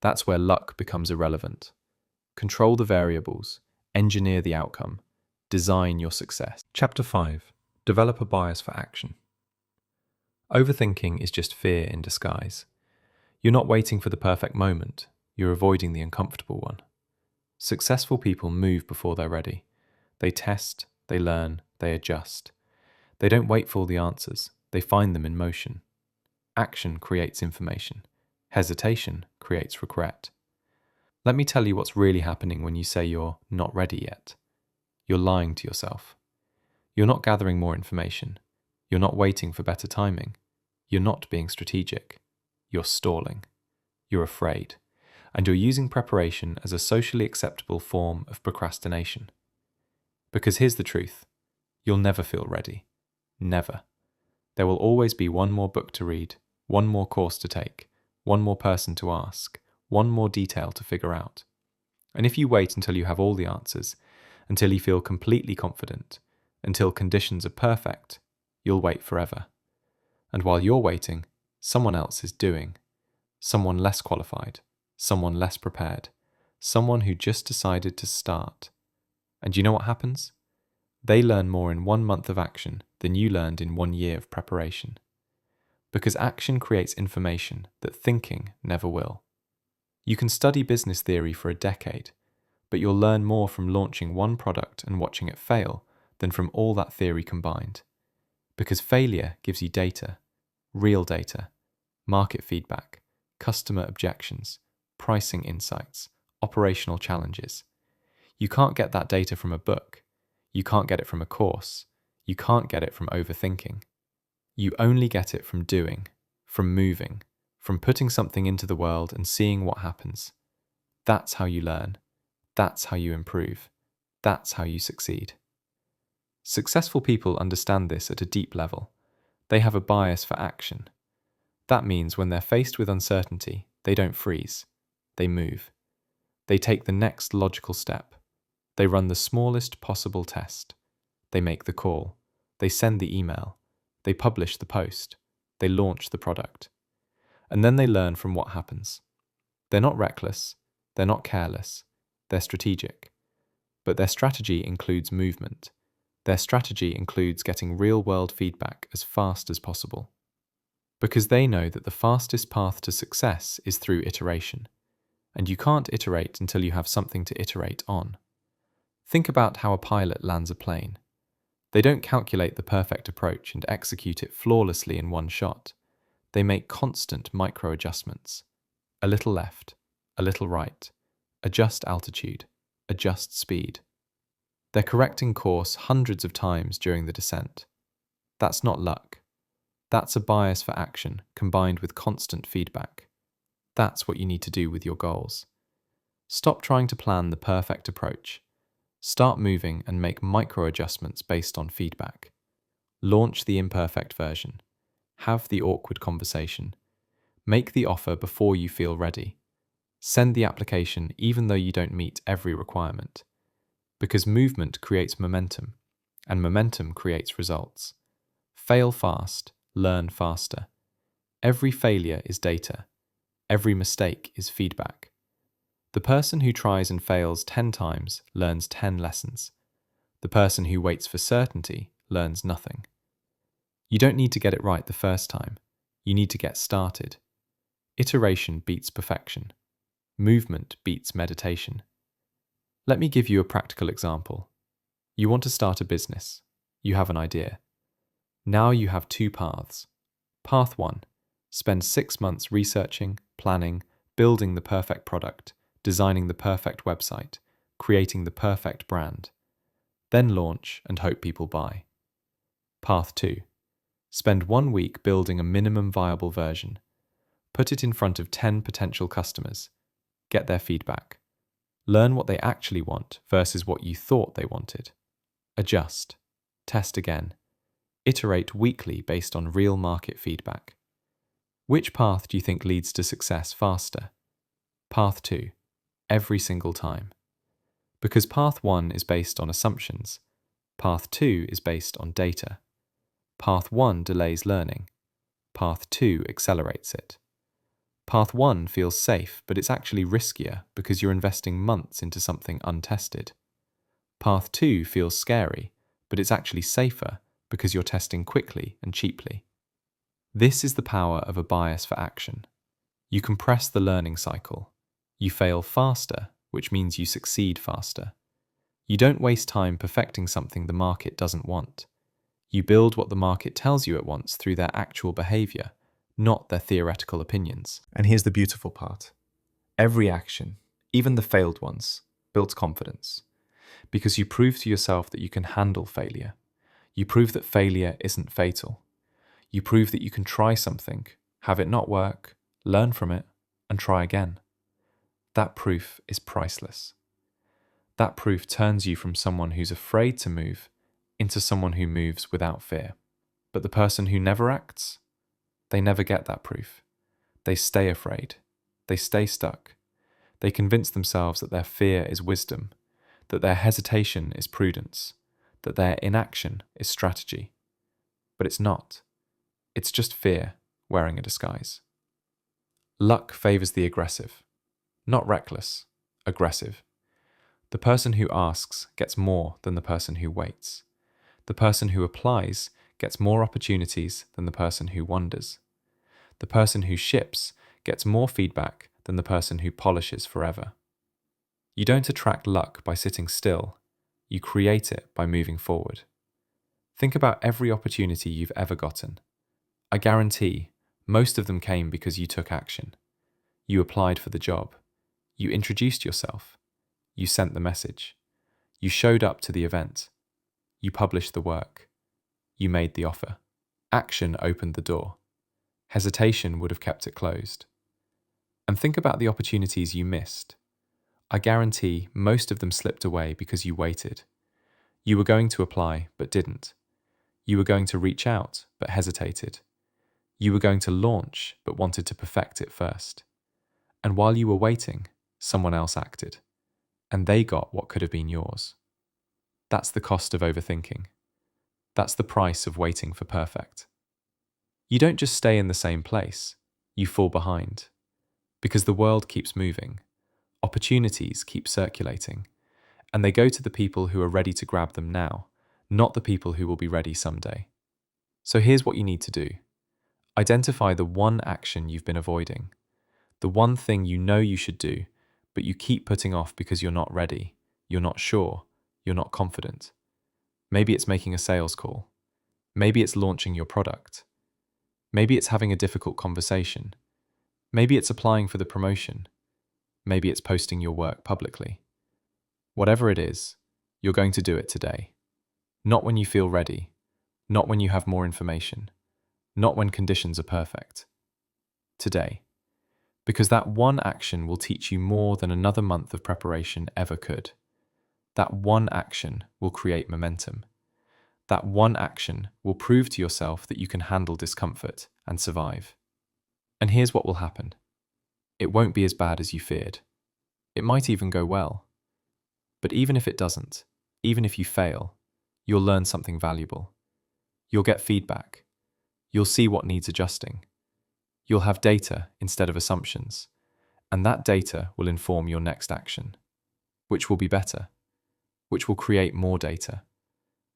That's where luck becomes irrelevant. Control the variables, engineer the outcome, design your success. Chapter 5. Develop a bias for action. Overthinking is just fear in disguise. You're not waiting for the perfect moment, you're avoiding the uncomfortable one. Successful people move before they're ready. They test, they learn, they adjust. They don't wait for all the answers, they find them in motion. Action creates information. Hesitation creates regret. Let me tell you what's really happening when you say you're not ready yet. You're lying to yourself. You're not gathering more information. You're not waiting for better timing. You're not being strategic. You're stalling. You're afraid. And you're using preparation as a socially acceptable form of procrastination. Because here's the truth. You'll never feel ready. Never. There will always be one more book to read, one more course to take, one more person to ask, one more detail to figure out. And if you wait until you have all the answers, until you feel completely confident, until conditions are perfect, you'll wait forever. And while you're waiting, someone else is doing. Someone less qualified, someone less prepared, someone who just decided to start. And you know what happens? They learn more in 1 month of action than you learned in 1 year of preparation. Because action creates information that thinking never will. You can study business theory for a decade, but you'll learn more from launching one product and watching it fail than from all that theory combined. Because failure gives you data, real data, market feedback, customer objections, pricing insights, operational challenges. You can't get that data from a book. You can't get it from a course. You can't get it from overthinking. You only get it from doing, from moving, from putting something into the world and seeing what happens. That's how you learn. That's how you improve. That's how you succeed. Successful people understand this at a deep level. They have a bias for action. That means when they're faced with uncertainty, they don't freeze. They move. They take the next logical step. They run the smallest possible test. They make the call. They send the email. They publish the post. They launch the product. And then they learn from what happens. They're not reckless. They're not careless. They're strategic. But their strategy includes movement. Their strategy includes getting real-world feedback as fast as possible. Because they know that the fastest path to success is through iteration. And you can't iterate until you have something to iterate on. Think about how a pilot lands a plane. They don't calculate the perfect approach and execute it flawlessly in one shot. They make constant micro-adjustments. A little left, a little right, adjust altitude, adjust speed. They're correcting course hundreds of times during the descent. That's not luck. That's a bias for action combined with constant feedback. That's what you need to do with your goals. Stop trying to plan the perfect approach. Start moving and make micro-adjustments based on feedback. Launch the imperfect version. Have the awkward conversation. Make the offer before you feel ready. Send the application even though you don't meet every requirement. Because movement creates momentum, and momentum creates results. Fail fast, learn faster. Every failure is data. Every mistake is feedback. The person who tries and fails 10 times learns 10 lessons. The person who waits for certainty learns nothing. You don't need to get it right the first time. You need to get started. Iteration beats perfection. Movement beats meditation. Let me give you a practical example. You want to start a business. You have an idea. Now you have 2 paths. Path 1. Spend 6 months researching, planning, building the perfect product, designing the perfect website, creating the perfect brand. Then launch and hope people buy. Path 2. Spend 1 week building a minimum viable version. Put it in front of 10 potential customers. Get their feedback. Learn what they actually want versus what you thought they wanted. Adjust. Test again. Iterate weekly based on real market feedback. Which path do you think leads to success faster? Path 2. Every single time. Because path 1 is based on assumptions, path 2 is based on data. Path 1 delays learning, path 2 accelerates it. Path 1 feels safe, but it's actually riskier because you're investing months into something untested. Path 2 feels scary, but it's actually safer because you're testing quickly and cheaply. This is the power of a bias for action. You compress the learning cycle. You fail faster, which means you succeed faster. You don't waste time perfecting something the market doesn't want. You build what the market tells you it wants through their actual behavior, not their theoretical opinions. And here's the beautiful part. Every action, even the failed ones, builds confidence. Because you prove to yourself that you can handle failure. You prove that failure isn't fatal. You prove that you can try something, have it not work, learn from it, and try again. That proof is priceless. That proof turns you from someone who's afraid to move into someone who moves without fear. But the person who never acts, they never get that proof. They stay afraid. They stay stuck. They convince themselves that their fear is wisdom, that their hesitation is prudence, that their inaction is strategy. But it's not. It's just fear wearing a disguise. Luck favors the aggressive. Not reckless, aggressive. The person who asks gets more than the person who waits. The person who applies gets more opportunities than the person who wonders. The person who ships gets more feedback than the person who polishes forever. You don't attract luck by sitting still. You create it by moving forward. Think about every opportunity you've ever gotten. I guarantee most of them came because you took action. You applied for the job. You introduced yourself. You sent the message. You showed up to the event. You published the work. You made the offer. Action opened the door. Hesitation would have kept it closed. And think about the opportunities you missed. I guarantee most of them slipped away because you waited. You were going to apply, but didn't. You were going to reach out, but hesitated. You were going to launch, but wanted to perfect it first. And while you were waiting, someone else acted. And they got what could have been yours. That's the cost of overthinking. That's the price of waiting for perfect. You don't just stay in the same place. You fall behind. Because the world keeps moving. Opportunities keep circulating. And they go to the people who are ready to grab them now, not the people who will be ready someday. So here's what you need to do. Identify the one action you've been avoiding. The one thing you know you should do, but you keep putting off because you're not ready, you're not sure, you're not confident. Maybe it's making a sales call. Maybe it's launching your product. Maybe it's having a difficult conversation. Maybe it's applying for the promotion. Maybe it's posting your work publicly. Whatever it is, you're going to do it today. Not when you feel ready, not when you have more information, not when conditions are perfect. Today. Because that one action will teach you more than another month of preparation ever could. That one action will create momentum. That one action will prove to yourself that you can handle discomfort and survive. And here's what will happen. It won't be as bad as you feared. It might even go well. But even if it doesn't, even if you fail, you'll learn something valuable. You'll get feedback. You'll see what needs adjusting. You'll have data instead of assumptions, and that data will inform your next action, which will be better, which will create more data,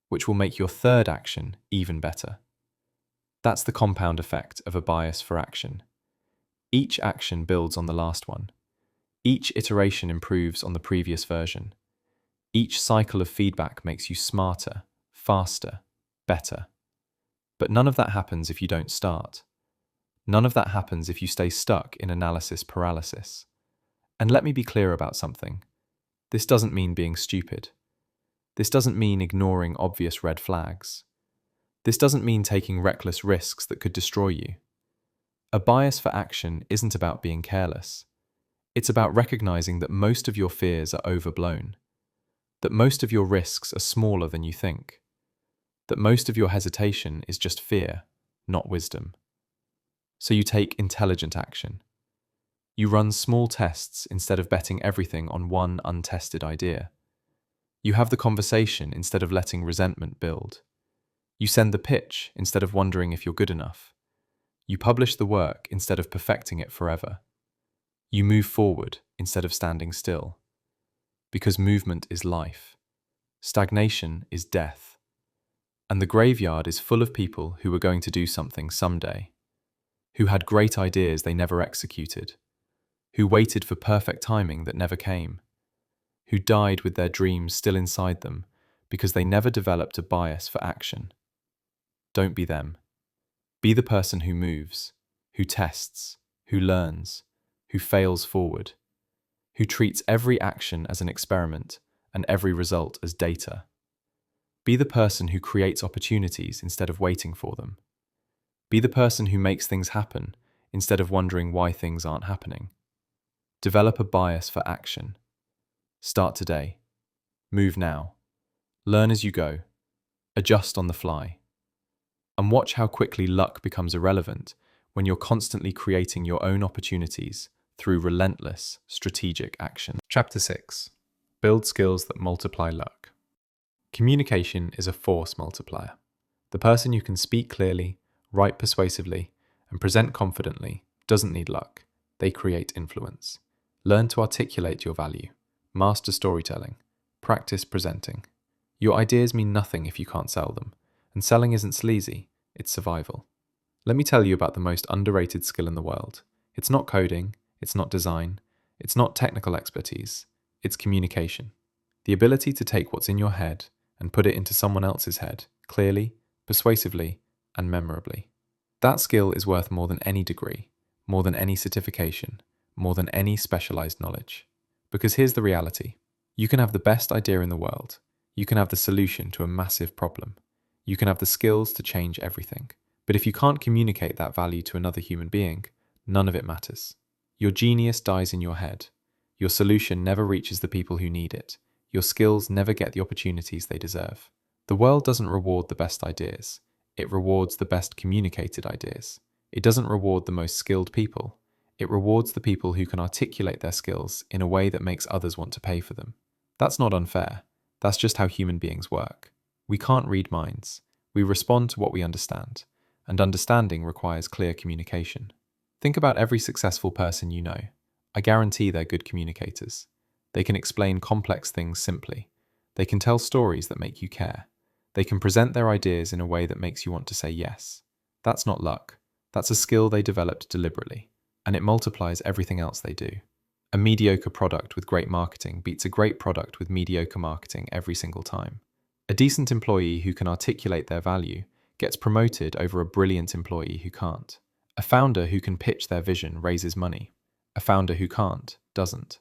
which will make your third action even better. That's the compound effect of a bias for action. Each action builds on the last one. Each iteration improves on the previous version. Each cycle of feedback makes you smarter, faster, better. But none of that happens if you don't start. None of that happens if you stay stuck in analysis paralysis. And let me be clear about something. This doesn't mean being stupid. This doesn't mean ignoring obvious red flags. This doesn't mean taking reckless risks that could destroy you. A bias for action isn't about being careless. It's about recognizing that most of your fears are overblown, that most of your risks are smaller than you think, that most of your hesitation is just fear, not wisdom. So you take intelligent action. You run small tests instead of betting everything on one untested idea. You have the conversation instead of letting resentment build. You send the pitch instead of wondering if you're good enough. You publish the work instead of perfecting it forever. You move forward instead of standing still. Because movement is life. Stagnation is death. And the graveyard is full of people who were going to do something someday, who had great ideas they never executed, who waited for perfect timing that never came, who died with their dreams still inside them because they never developed a bias for action. Don't be them. Be the person who moves, who tests, who learns, who fails forward, who treats every action as an experiment and every result as data. Be the person who creates opportunities instead of waiting for them. Be the person who makes things happen instead of wondering why things aren't happening. Develop a bias for action. Start today. Move now. Learn as you go. Adjust on the fly. And watch how quickly luck becomes irrelevant when you're constantly creating your own opportunities through relentless, strategic action. Chapter 6. Build skills that multiply luck. Communication is a force multiplier. The person who can speak clearly, write persuasively, and present confidently doesn't need luck. They create influence. Learn to articulate your value. Master storytelling. Practice presenting. Your ideas mean nothing if you can't sell them, and selling isn't sleazy, it's survival. Let me tell you about the most underrated skill in the world. It's not coding, it's not design, it's not technical expertise, it's communication. The ability to take what's in your head and put it into someone else's head, clearly, persuasively, and memorably. That skill is worth more than any degree, more than any certification, more than any specialized knowledge. Because here's the reality. You can have the best idea in the world. You can have the solution to a massive problem. You can have the skills to change everything. But if you can't communicate that value to another human being, none of it matters. Your genius dies in your head. Your solution never reaches the people who need it. Your skills never get the opportunities they deserve. The world doesn't reward the best ideas. It rewards the best communicated ideas. It doesn't reward the most skilled people. It rewards the people who can articulate their skills in a way that makes others want to pay for them. That's not unfair. That's just how human beings work. We can't read minds. We respond to what we understand, and understanding requires clear communication. Think about every successful person you know. I guarantee they're good communicators. They can explain complex things simply. They can tell stories that make you care. They can present their ideas in a way that makes you want to say yes. That's not luck. That's a skill they developed deliberately, and it multiplies everything else they do. A mediocre product with great marketing beats a great product with mediocre marketing every single time. A decent employee who can articulate their value gets promoted over a brilliant employee who can't. A founder who can pitch their vision raises money. A founder who can't doesn't.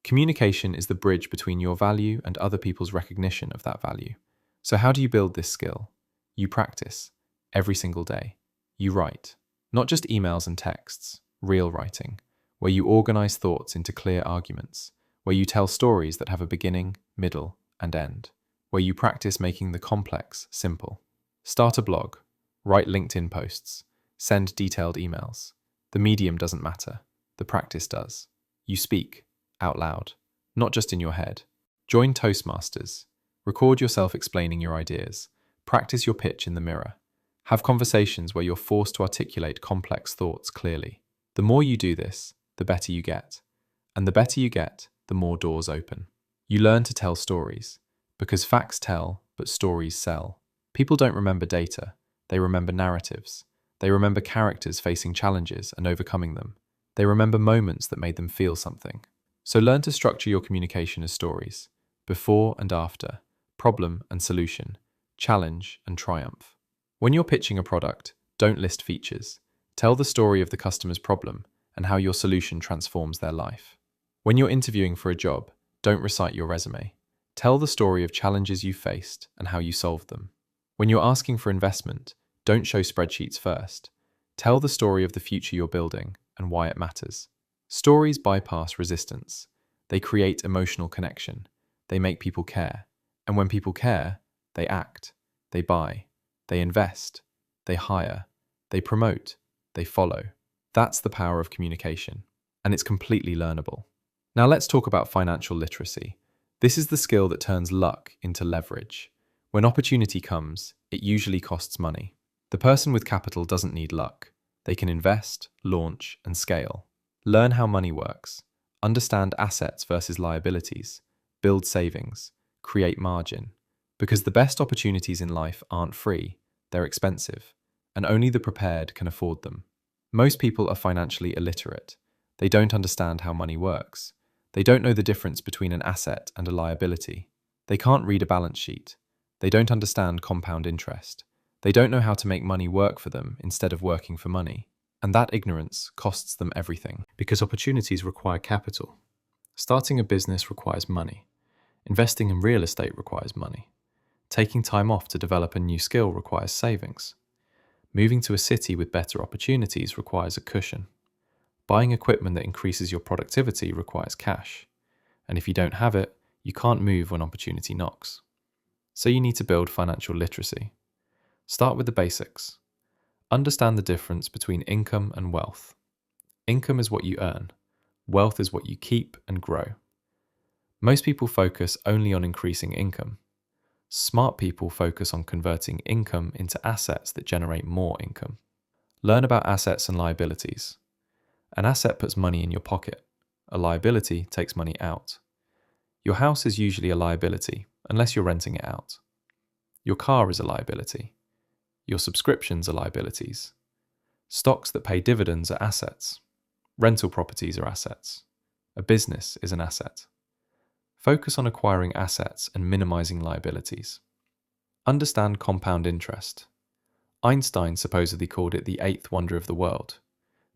Communication is the bridge between your value and other people's recognition of that value. So how do you build this skill? You practice every single day. You write, not just emails and texts, real writing, where you organize thoughts into clear arguments, where you tell stories that have a beginning, middle, and end, where you practice making the complex simple. Start a blog, write LinkedIn posts, send detailed emails. The medium doesn't matter. The practice does. You speak out loud, not just in your head. Join Toastmasters. Record yourself explaining your ideas. Practice your pitch in the mirror. Have conversations where you're forced to articulate complex thoughts clearly. The more you do this, the better you get. And the better you get, the more doors open. You learn to tell stories, because facts tell, but stories sell. People don't remember data. They remember narratives. They remember characters facing challenges and overcoming them. They remember moments that made them feel something. So learn to structure your communication as stories, before and after, problem and solution, challenge and triumph. When you're pitching a product, don't list features. Tell the story of the customer's problem and how your solution transforms their life. When you're interviewing for a job, don't recite your resume. Tell the story of challenges you faced and how you solved them. When you're asking for investment, don't show spreadsheets first. Tell the story of the future you're building and why it matters. Stories bypass resistance. They create emotional connection. They make people care. And when people care, they act, they buy, they invest, they hire, they promote, they follow. That's the power of communication, and it's completely learnable. Now let's talk about financial literacy. This is the skill that turns luck into leverage. When opportunity comes, it usually costs money. The person with capital doesn't need luck. They can invest, launch, and scale. Learn how money works. Understand assets versus liabilities. Build savings. Create margin. Because the best opportunities in life aren't free, they're expensive, and only the prepared can afford them. Most people are financially illiterate. They don't understand how money works. They don't know the difference between an asset and a liability. They can't read a balance sheet. They don't understand compound interest. They don't know how to make money work for them instead of working for money. And that ignorance costs them everything. Because opportunities require capital. Starting a business requires money. Investing in real estate requires money. Taking time off to develop a new skill requires savings. Moving to a city with better opportunities requires a cushion. Buying equipment that increases your productivity requires cash. And if you don't have it, you can't move when opportunity knocks. So you need to build financial literacy. Start with the basics. Understand the difference between income and wealth. Income is what you earn. Wealth is what you keep and grow. Most people focus only on increasing income. Smart people focus on converting income into assets that generate more income. Learn about assets and liabilities. An asset puts money in your pocket. A liability takes money out. Your house is usually a liability, unless you're renting it out. Your car is a liability. Your subscriptions are liabilities. Stocks that pay dividends are assets. Rental properties are assets. A business is an asset. Focus on acquiring assets and minimizing liabilities. Understand compound interest. Einstein supposedly called it the eighth wonder of the world,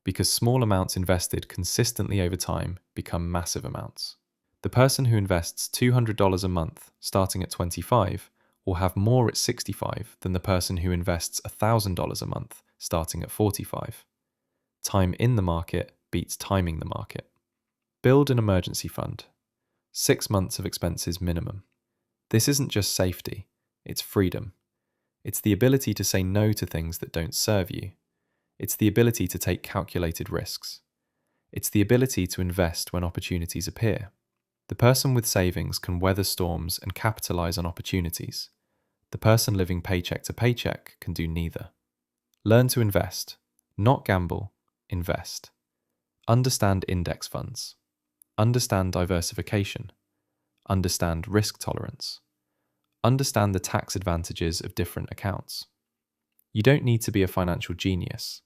because small amounts invested consistently over time become massive amounts. The person who invests $200 a month starting at 25 will have more at 65 than the person who invests $1,000 a month starting at 45. Time in the market beats timing the market. Build an emergency fund. 6 months of expenses minimum. This isn't just safety, it's freedom. It's the ability to say no to things that don't serve you. It's the ability to take calculated risks. It's the ability to invest when opportunities appear. The person with savings can weather storms and capitalize on opportunities. The person living paycheck to paycheck can do neither. Learn to invest, not gamble, invest. Understand index funds. Understand diversification. Understand risk tolerance. Understand the tax advantages of different accounts. You don't need to be a financial genius.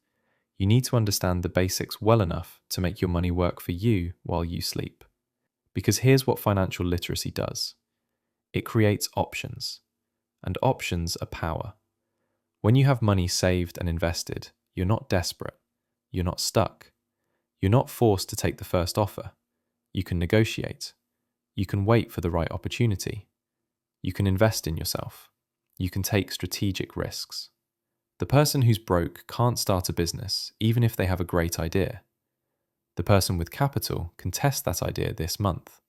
You need to understand the basics well enough to make your money work for you while you sleep. Because here's what financial literacy does. It creates options. And options are power. When you have money saved and invested, you're not desperate. You're not stuck. You're not forced to take the first offer. You can negotiate. You can wait for the right opportunity. You can invest in yourself. You can take strategic risks. The person who's broke can't start a business even if they have a great idea. The person with capital can test that idea this month.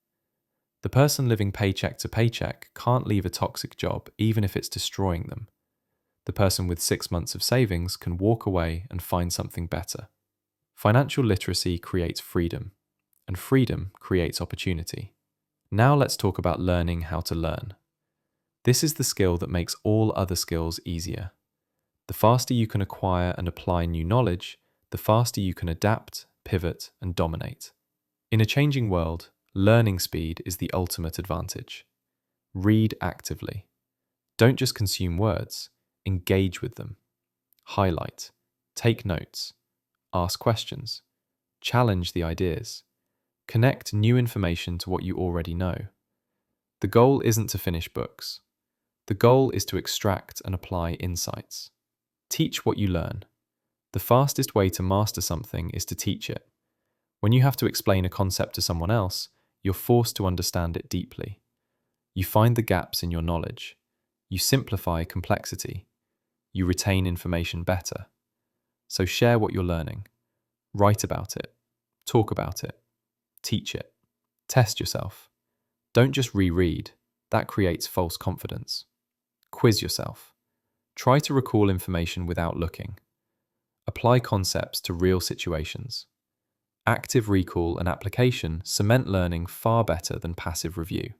The person living paycheck to paycheck can't leave a toxic job even if it's destroying them. The person with 6 months of savings can walk away and find something better. Financial literacy creates freedom, and freedom creates opportunity. Now let's talk about learning how to learn. This is the skill that makes all other skills easier. The faster you can acquire and apply new knowledge, the faster you can adapt, pivot, and dominate. In a changing world, learning speed is the ultimate advantage. Read actively. Don't just consume words, engage with them. Highlight, take notes, ask questions, challenge the ideas, connect new information to what you already know. The goal isn't to finish books. The goal is to extract and apply insights. Teach what you learn. The fastest way to master something is to teach it. When you have to explain a concept to someone else, you're forced to understand it deeply. You find the gaps in your knowledge. You simplify complexity. You retain information better. So share what you're learning. Write about it. Talk about it. Teach it. Test yourself. Don't just reread. That creates false confidence. Quiz yourself. Try to recall information without looking. Apply concepts to real situations. Active recall and application cement learning far better than passive review.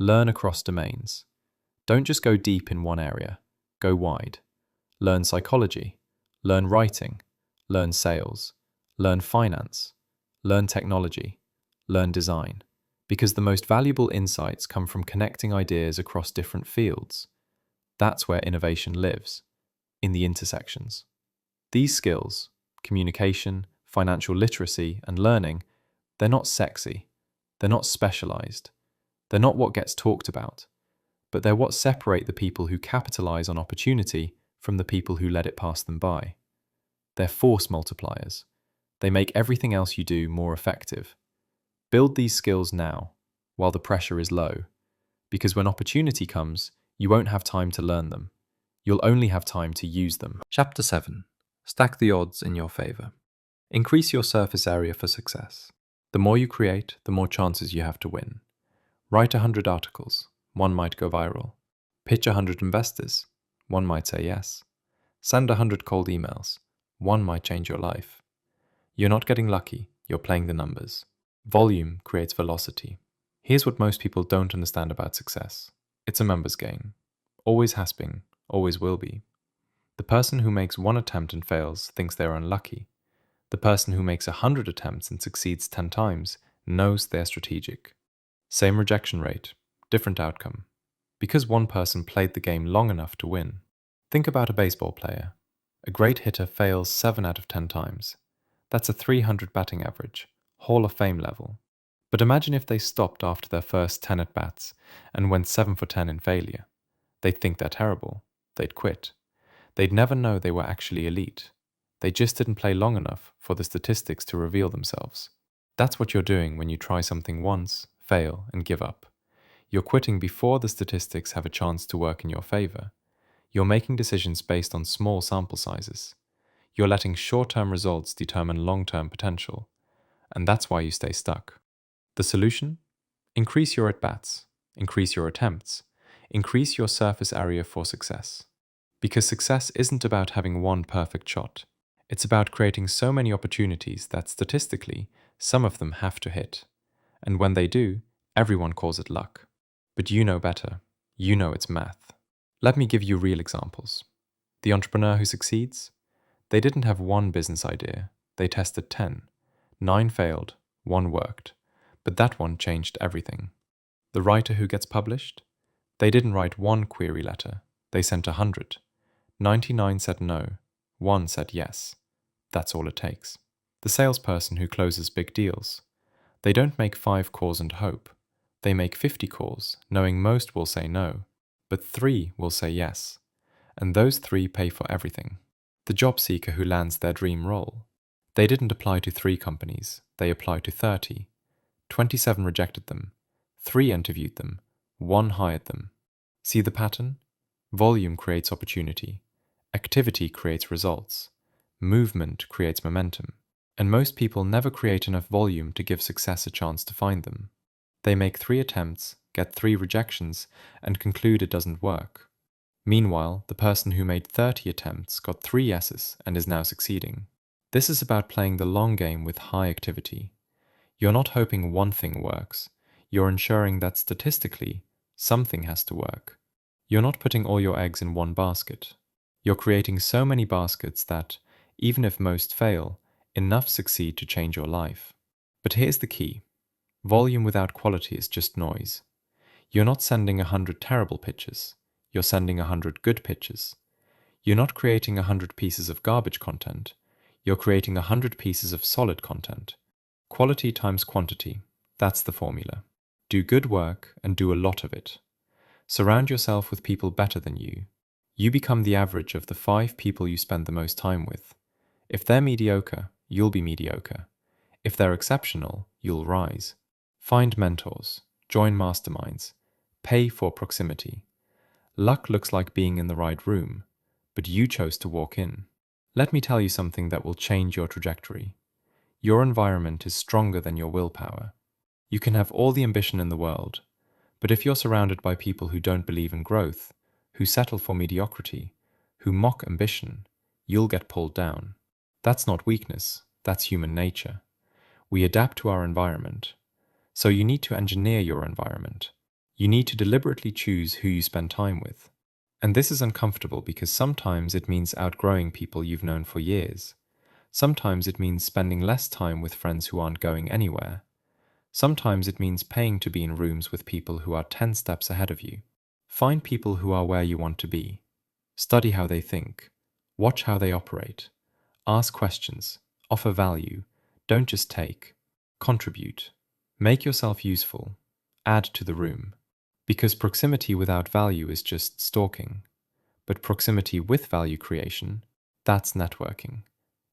Learn across domains. Don't just go deep in one area, go wide. Learn psychology, learn writing, learn sales, learn finance, learn technology, learn design. Because the most valuable insights come from connecting ideas across different fields. That's where innovation lives, in the intersections. These skills, communication, financial literacy, and learning, they're not sexy, they're not specialized, they're not what gets talked about, but they're what separate the people who capitalize on opportunity from the people who let it pass them by. They're force multipliers. They make everything else you do more effective. Build these skills now, while the pressure is low, because when opportunity comes, you won't have time to learn them. You'll only have time to use them. Chapter 7. Stack the odds in your favor. Increase your surface area for success. The more you create, the more chances you have to win. Write 100 articles. One might go viral. Pitch 100 investors. One might say yes. Send 100 cold emails. One might change your life. You're not getting lucky, you're playing the numbers. Volume creates velocity. Here's what most people don't understand about success. It's a numbers game. Always has been, always will be. The person who makes one attempt and fails thinks they're unlucky. The person who makes 100 attempts and succeeds 10 times knows they're strategic. Same rejection rate, different outcome. Because one person played the game long enough to win. Think about a baseball player. A great hitter fails 7 out of 10 times. That's a 300 batting average, Hall of Fame level. But imagine if they stopped after their first 10 at-bats and went 7 for 10 in failure. They'd think they're terrible. They'd quit. They'd never know they were actually elite. They just didn't play long enough for the statistics to reveal themselves. That's what you're doing when you try something once, fail, and give up. You're quitting before the statistics have a chance to work in your favor. You're making decisions based on small sample sizes. You're letting short-term results determine long-term potential. And that's why you stay stuck. The solution? Increase your at-bats, increase your attempts, increase your surface area for success. Because success isn't about having one perfect shot. It's about creating so many opportunities that statistically, some of them have to hit. And when they do, everyone calls it luck. But you know better. You know it's math. Let me give you real examples. The entrepreneur who succeeds? They didn't have one business idea. They tested 10. 9 failed, 1 worked. But that one changed everything. The writer who gets published? They didn't write 1 query letter. They sent 100. 99 said no. 1 said yes. That's all it takes. The salesperson who closes big deals? They don't make 5 calls and hope. They make 50 calls, knowing most will say no, but 3 will say yes. And those 3 pay for everything. The job seeker who lands their dream role? They didn't apply to 3 companies, they applied to 30. 27 rejected them. 3 interviewed them. 1 hired them. See the pattern? Volume creates opportunity. Activity creates results. Movement creates momentum. And most people never create enough volume to give success a chance to find them. They make 3 attempts, get 3 rejections, and conclude it doesn't work. Meanwhile, the person who made 30 attempts got 3 yeses and is now succeeding. This is about playing the long game with high activity. You're not hoping one thing works. You're ensuring that statistically, something has to work. You're not putting all your eggs in one basket. You're creating so many baskets that, even if most fail, enough succeed to change your life. But here's the key. Volume without quality is just noise. You're not sending 100 terrible pitches. You're sending 100 good pitches. You're not creating 100 pieces of garbage content. You're creating 100 pieces of solid content. Quality times quantity. That's the formula. Do good work and do a lot of it. Surround yourself with people better than you. You become the average of the 5 people you spend the most time with. If they're mediocre, you'll be mediocre. If they're exceptional, you'll rise. Find mentors. Join masterminds. Pay for proximity. Luck looks like being in the right room, but you chose to walk in. Let me tell you something that will change your trajectory. Your environment is stronger than your willpower. You can have all the ambition in the world, but if you're surrounded by people who don't believe in growth, who settle for mediocrity, who mock ambition, you'll get pulled down. That's not weakness, that's human nature. We adapt to our environment. So you need to engineer your environment. You need to deliberately choose who you spend time with. And this is uncomfortable because sometimes it means outgrowing people you've known for years. Sometimes it means spending less time with friends who aren't going anywhere. Sometimes it means paying to be in rooms with people who are 10 steps ahead of you. Find people who are where you want to be. Study how they think. Watch how they operate. Ask questions. Offer value. Don't just take. Contribute. Make yourself useful. Add to the room. Because proximity without value is just stalking. But proximity with value creation, that's networking.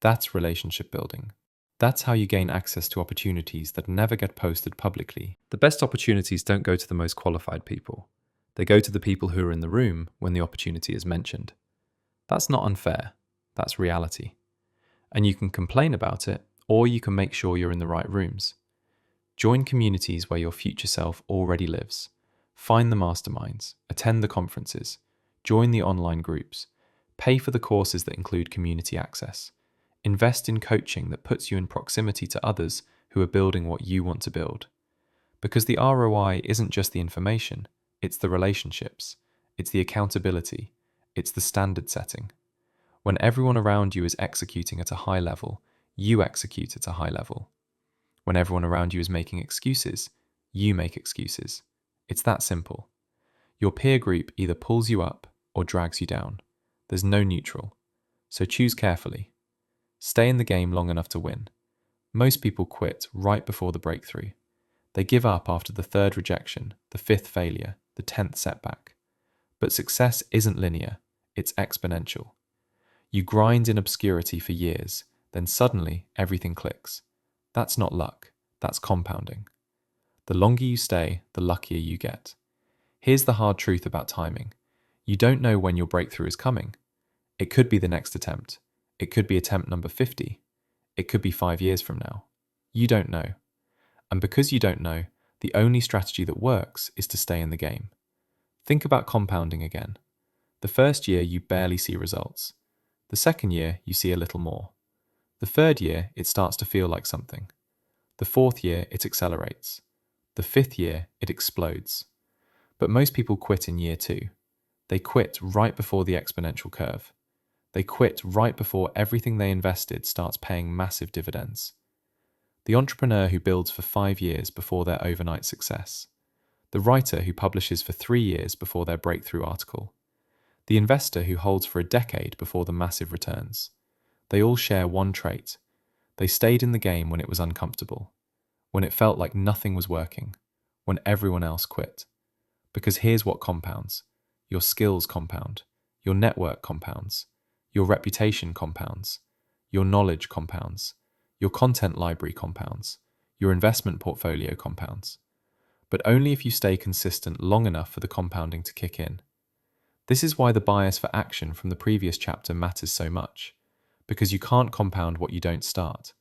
That's relationship building. That's how you gain access to opportunities that never get posted publicly. The best opportunities don't go to the most qualified people. They go to the people who are in the room when the opportunity is mentioned. That's not unfair. That's reality. And you can complain about it, or you can make sure you're in the right rooms. Join communities where your future self already lives. Find the masterminds, attend the conferences, join the online groups, pay for the courses that include community access. Invest in coaching that puts you in proximity to others who are building what you want to build. Because the ROI isn't just the information, it's the relationships, it's the accountability, it's the standard setting. When everyone around you is executing at a high level, you execute at a high level. When everyone around you is making excuses, you make excuses. It's that simple. Your peer group either pulls you up or drags you down. There's no neutral. So choose carefully. Stay in the game long enough to win. Most people quit right before the breakthrough. They give up after the third rejection, the fifth failure, the 10th setback. But success isn't linear, it's exponential. You grind in obscurity for years, then suddenly everything clicks. That's not luck, that's compounding. The longer you stay, the luckier you get. Here's the hard truth about timing. You don't know when your breakthrough is coming. It could be the next attempt. It could be attempt number 50. It could be 5 years from now. You don't know. And because you don't know, the only strategy that works is to stay in the game. Think about compounding again. The first year, you barely see results. The second year, you see a little more. The third year, it starts to feel like something. The fourth year, it accelerates. The fifth year, it explodes. But most people quit in year 2. They quit right before the exponential curve. They quit right before everything they invested starts paying massive dividends. The entrepreneur who builds for 5 years before their overnight success. The writer who publishes for 3 years before their breakthrough article. The investor who holds for a decade before the massive returns. They all share one trait. They stayed in the game when it was uncomfortable, when it felt like nothing was working, when everyone else quit. Because here's what compounds. Your skills compound. Your network compounds. Your reputation compounds. Your knowledge compounds. Your content library compounds. Your investment portfolio compounds. But only if you stay consistent long enough for the compounding to kick in. This is why the bias for action from the previous chapter matters so much. Because you can't compound what you don't start.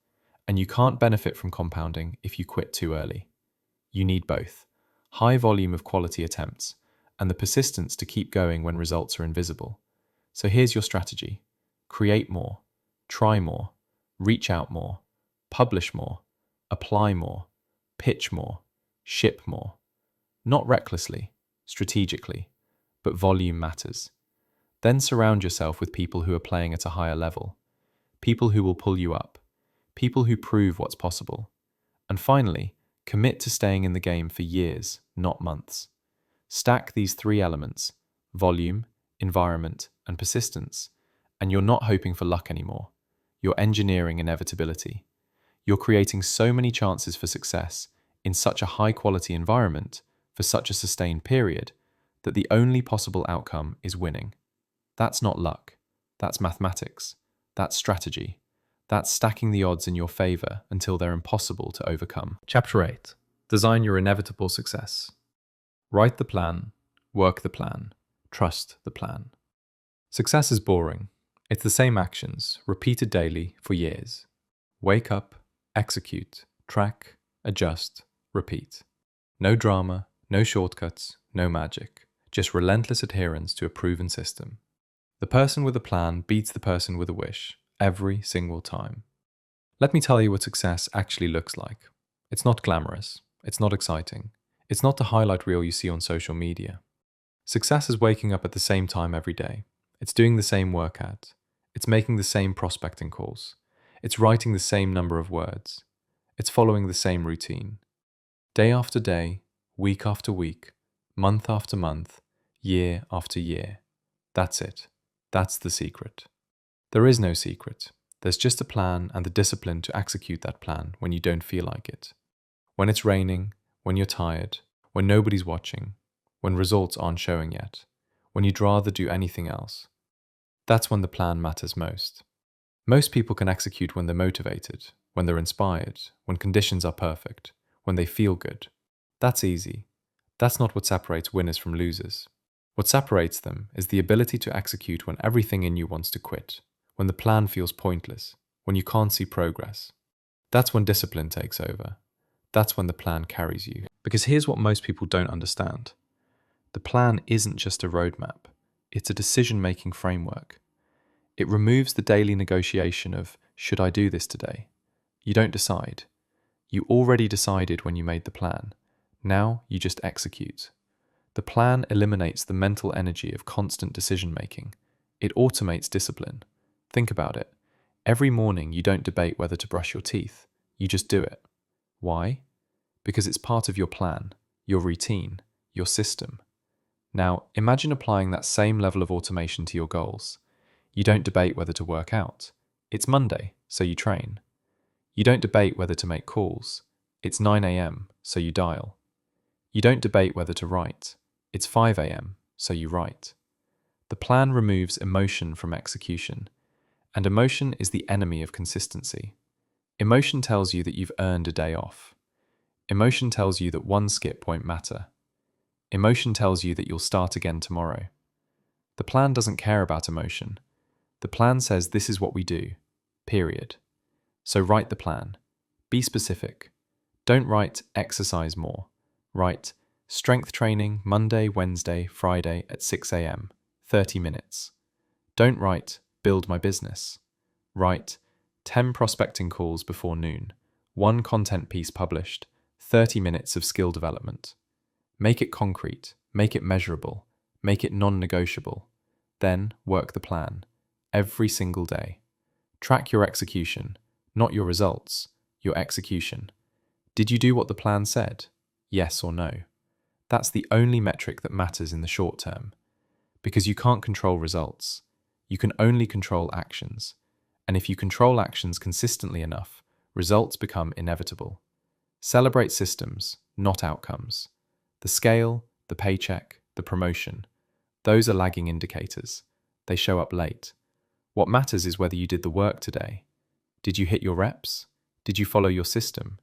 And you can't benefit from compounding if you quit too early. You need both. High volume of quality attempts, and the persistence to keep going when results are invisible. So here's your strategy. Create more, try more, reach out more, publish more, apply more, pitch more, ship more. Not recklessly, strategically, but volume matters. Then surround yourself with people who are playing at a higher level, people who will pull you up, people who prove what's possible. And finally, commit to staying in the game for years, not months. Stack these 3 elements, volume, environment, and persistence, and you're not hoping for luck anymore. You're engineering inevitability. You're creating so many chances for success in such a high-quality environment for such a sustained period that the only possible outcome is winning. That's not luck. That's mathematics. That's strategy. That's stacking the odds in your favor until they're impossible to overcome. Chapter 8. Design your inevitable success. Write the plan, work the plan, trust the plan. Success is boring. It's the same actions, repeated daily for years. Wake up, execute, track, adjust, repeat. No drama, no shortcuts, no magic. Just relentless adherence to a proven system. The person with a plan beats the person with a wish every single time. Let me tell you what success actually looks like. It's not glamorous. It's not exciting. It's not the highlight reel you see on social media. Success is waking up at the same time every day. It's doing the same workout. It's making the same prospecting calls. It's writing the same number of words. It's following the same routine. Day after day, week after week, month after month, year after year. That's it. That's the secret. There is no secret. There's just a plan and the discipline to execute that plan when you don't feel like it. When it's raining, when you're tired, when nobody's watching, when results aren't showing yet, when you'd rather do anything else. That's when the plan matters most. Most people can execute when they're motivated, when they're inspired, when conditions are perfect, when they feel good. That's easy. That's not what separates winners from losers. What separates them is the ability to execute when everything in you wants to quit, when the plan feels pointless, when you can't see progress. That's when discipline takes over. That's when the plan carries you. Because here's what most people don't understand. The plan isn't just a roadmap. It's a decision-making framework. It removes the daily negotiation of, should I do this today? You don't decide. You already decided when you made the plan. Now you just execute. The plan eliminates the mental energy of constant decision-making. It automates discipline. Think about it. Every morning you don't debate whether to brush your teeth. You just do it. Why? Because it's part of your plan, your routine, your system. Now, imagine applying that same level of automation to your goals. You don't debate whether to work out. It's Monday, so you train. You don't debate whether to make calls. It's 9 a.m., so you dial. You don't debate whether to write. It's 5 a.m., so you write. The plan removes emotion from execution, and emotion is the enemy of consistency. Emotion tells you that you've earned a day off. Emotion tells you that one skip won't matter. Emotion tells you that you'll start again tomorrow. The plan doesn't care about emotion. The plan says this is what we do, period. So write the plan. Be specific. Don't write exercise more. Write strength training Monday, Wednesday, Friday at 6 a.m., 30 minutes. Don't write build my business. Write 10 prospecting calls before noon, 1 content piece published, 30 minutes of skill development. Make it concrete, make it measurable, make it non-negotiable. Then work the plan, every single day. Track your execution, not your results, your execution. Did you do what the plan said? Yes or no? That's the only metric that matters in the short term. Because you can't control results. You can only control actions. And if you control actions consistently enough, results become inevitable. Celebrate systems, not outcomes. The scale, the paycheck, the promotion. Those are lagging indicators. They show up late. What matters is whether you did the work today. Did you hit your reps? Did you follow your system?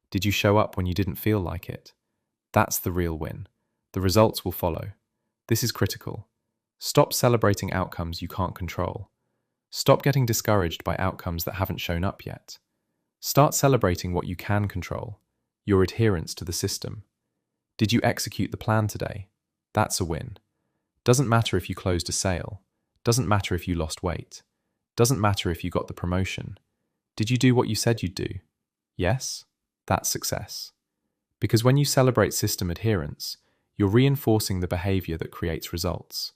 Did you show up when you didn't feel like it? That's the real win. The results will follow. This is critical. Stop celebrating outcomes you can't control. Stop getting discouraged by outcomes that haven't shown up yet. Start celebrating what you can control, your adherence to the system. Did you execute the plan today? That's a win. Doesn't matter if you closed a sale. Doesn't matter if you lost weight. Doesn't matter if you got the promotion. Did you do what you said you'd do? Yes? That's success. Because when you celebrate system adherence, you're reinforcing the behavior that creates results.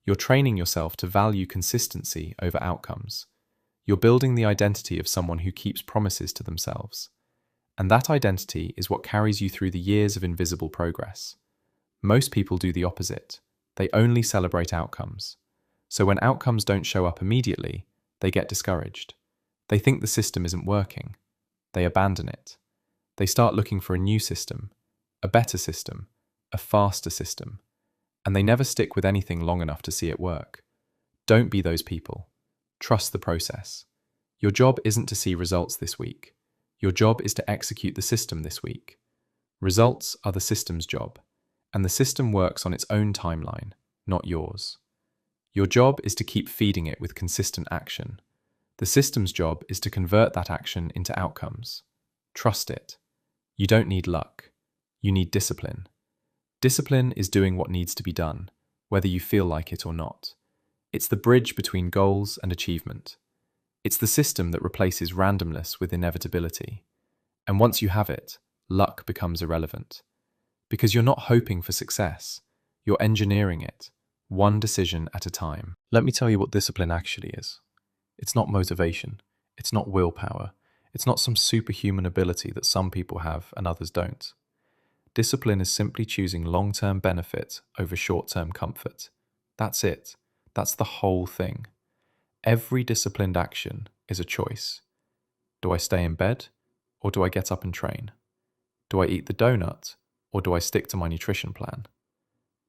You're training yourself to value consistency over outcomes. You're building the identity of someone who keeps promises to themselves. And that identity is what carries you through the years of invisible progress. Most people do the opposite. They only celebrate outcomes. So when outcomes don't show up immediately, they get discouraged. They think the system isn't working. They abandon it. They start looking for a new system, a better system, a faster system. And they never stick with anything long enough to see it work. Don't be those people. Trust the process. Your job isn't to see results this week. Your job is to execute the system this week. Results are the system's job, and the system works on its own timeline, not yours. Your job is to keep feeding it with consistent action. The system's job is to convert that action into outcomes. Trust it. You don't need luck. You need discipline. Discipline is doing what needs to be done, whether you feel like it or not. It's the bridge between goals and achievement. It's the system that replaces randomness with inevitability. And once you have it, luck becomes irrelevant. Because you're not hoping for success, you're engineering it, one decision at a time. Let me tell you what discipline actually is. It's not motivation. It's not willpower. It's not some superhuman ability that some people have and others don't. Discipline is simply choosing long-term benefit over short-term comfort. That's it. That's the whole thing. Every disciplined action is a choice. Do I stay in bed, or do I get up and train? Do I eat the donut, or do I stick to my nutrition plan?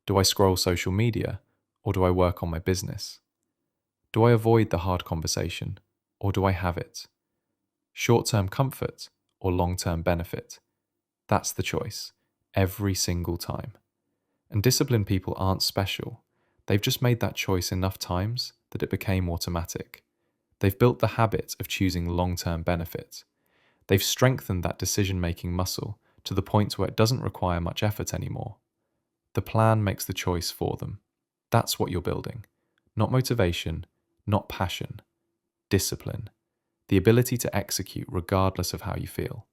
Do I scroll social media, or do I work on my business? Do I avoid the hard conversation, or do I have it? Short-term comfort or long-term benefit? That's the choice, every single time. And disciplined people aren't special. They've just made that choice enough times that it became automatic. They've built the habit of choosing long-term benefit. They've strengthened that decision-making muscle to the point where it doesn't require much effort anymore. The plan makes the choice for them. That's what you're building. Not motivation, not passion. Discipline. The ability to execute regardless of how you feel.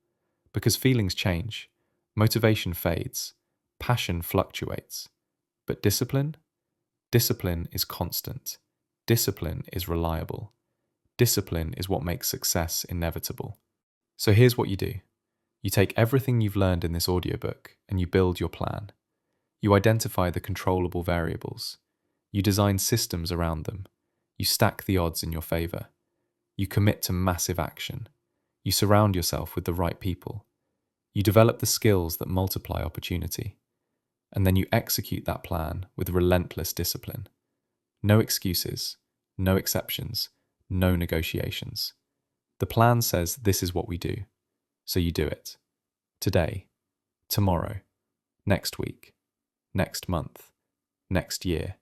Because feelings change, motivation fades, passion fluctuates. But discipline? Discipline is constant. Discipline is reliable. Discipline is what makes success inevitable. So here's what you do. You take everything you've learned in this audiobook and you build your plan. You identify the controllable variables. You design systems around them. You stack the odds in your favor. You commit to massive action. You surround yourself with the right people. You develop the skills that multiply opportunity. And then you execute that plan with relentless discipline. No excuses, no exceptions, no negotiations. The plan says this is what we do, so you do it. Today, tomorrow, next week, next month, next year.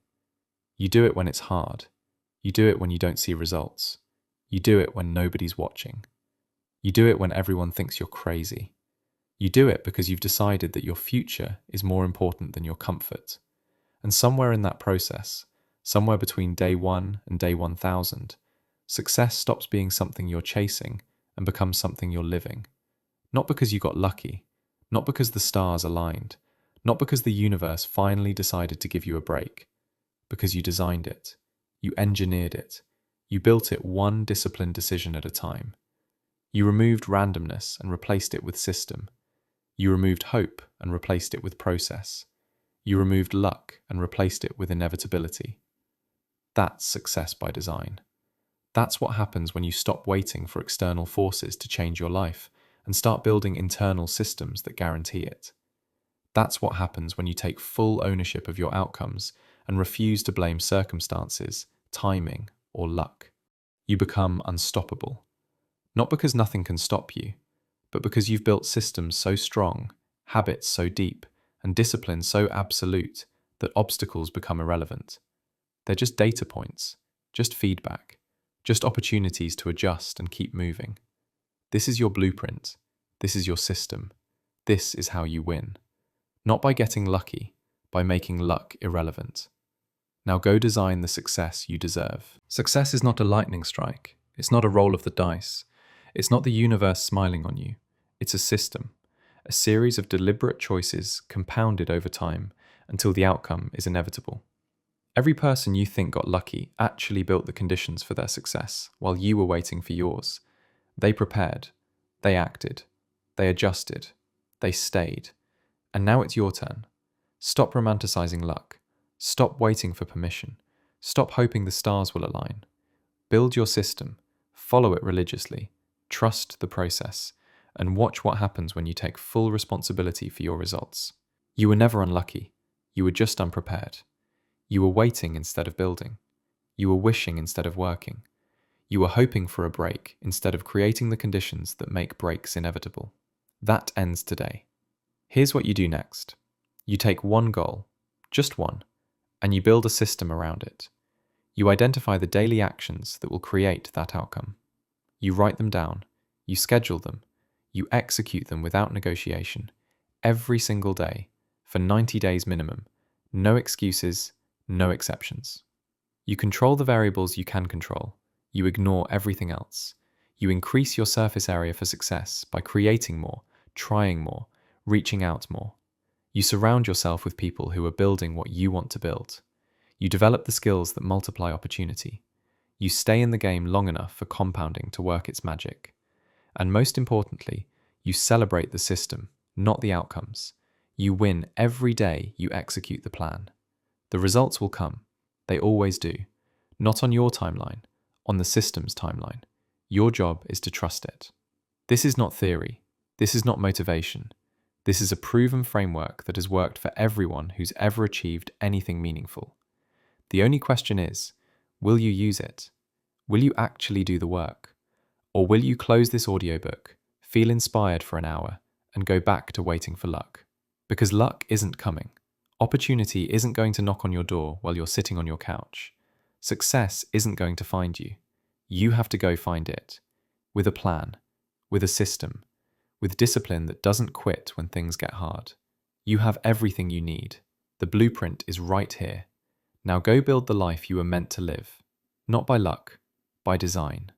You do it when it's hard. You do it when you don't see results. You do it when nobody's watching. You do it when everyone thinks you're crazy. You do it because you've decided that your future is more important than your comfort. And somewhere in that process, somewhere between day 1 and day 1000, success stops being something you're chasing and becomes something you're living. Not because you got lucky, not because the stars aligned, not because the universe finally decided to give you a break, because you designed it, you engineered it, you built it one disciplined decision at a time. You removed randomness and replaced it with system. You removed hope and replaced it with process. You removed luck and replaced it with inevitability. That's success by design. That's what happens when you stop waiting for external forces to change your life and start building internal systems that guarantee it. That's what happens when you take full ownership of your outcomes and refuse to blame circumstances, timing, or luck. You become unstoppable. Not because nothing can stop you, but because you've built systems so strong, habits so deep, and discipline so absolute that obstacles become irrelevant. They're just data points, just feedback, just opportunities to adjust and keep moving. This is your blueprint. This is your system. This is how you win. Not by getting lucky, by making luck irrelevant. Now go design the success you deserve. Success is not a lightning strike. It's not a roll of the dice. It's not the universe smiling on you. It's a system, a series of deliberate choices compounded over time until the outcome is inevitable. Every person you think got lucky actually built the conditions for their success while you were waiting for yours. They prepared, they acted, they adjusted, they stayed. And now it's your turn. Stop romanticizing luck. Stop waiting for permission. Stop hoping the stars will align. Build your system, follow it religiously, trust the process, and watch what happens when you take full responsibility for your results. You were never unlucky. You were just unprepared. You were waiting instead of building. You were wishing instead of working. You were hoping for a break instead of creating the conditions that make breaks inevitable. That ends today. Here's what you do next. You take one goal, just one, and you build a system around it. You identify the daily actions that will create that outcome. You write them down, you schedule them, you execute them without negotiation, every single day, for 90 days minimum. No excuses, no exceptions. You control the variables you can control. You ignore everything else. You increase your surface area for success by creating more, trying more, reaching out more. You surround yourself with people who are building what you want to build. You develop the skills that multiply opportunity. You stay in the game long enough for compounding to work its magic. And most importantly, you celebrate the system, not the outcomes. You win every day you execute the plan. The results will come. They always do. Not on your timeline, on the system's timeline. Your job is to trust it. This is not theory. This is not motivation. This is a proven framework that has worked for everyone who's ever achieved anything meaningful. The only question is, will you use it? Will you actually do the work? Or will you close this audiobook, feel inspired for an hour, and go back to waiting for luck? Because luck isn't coming. Opportunity isn't going to knock on your door while you're sitting on your couch. Success isn't going to find you. You have to go find it. With a plan, with a system, with discipline that doesn't quit when things get hard. You have everything you need. The blueprint is right here. Now go build the life you were meant to live. Not by luck, by design.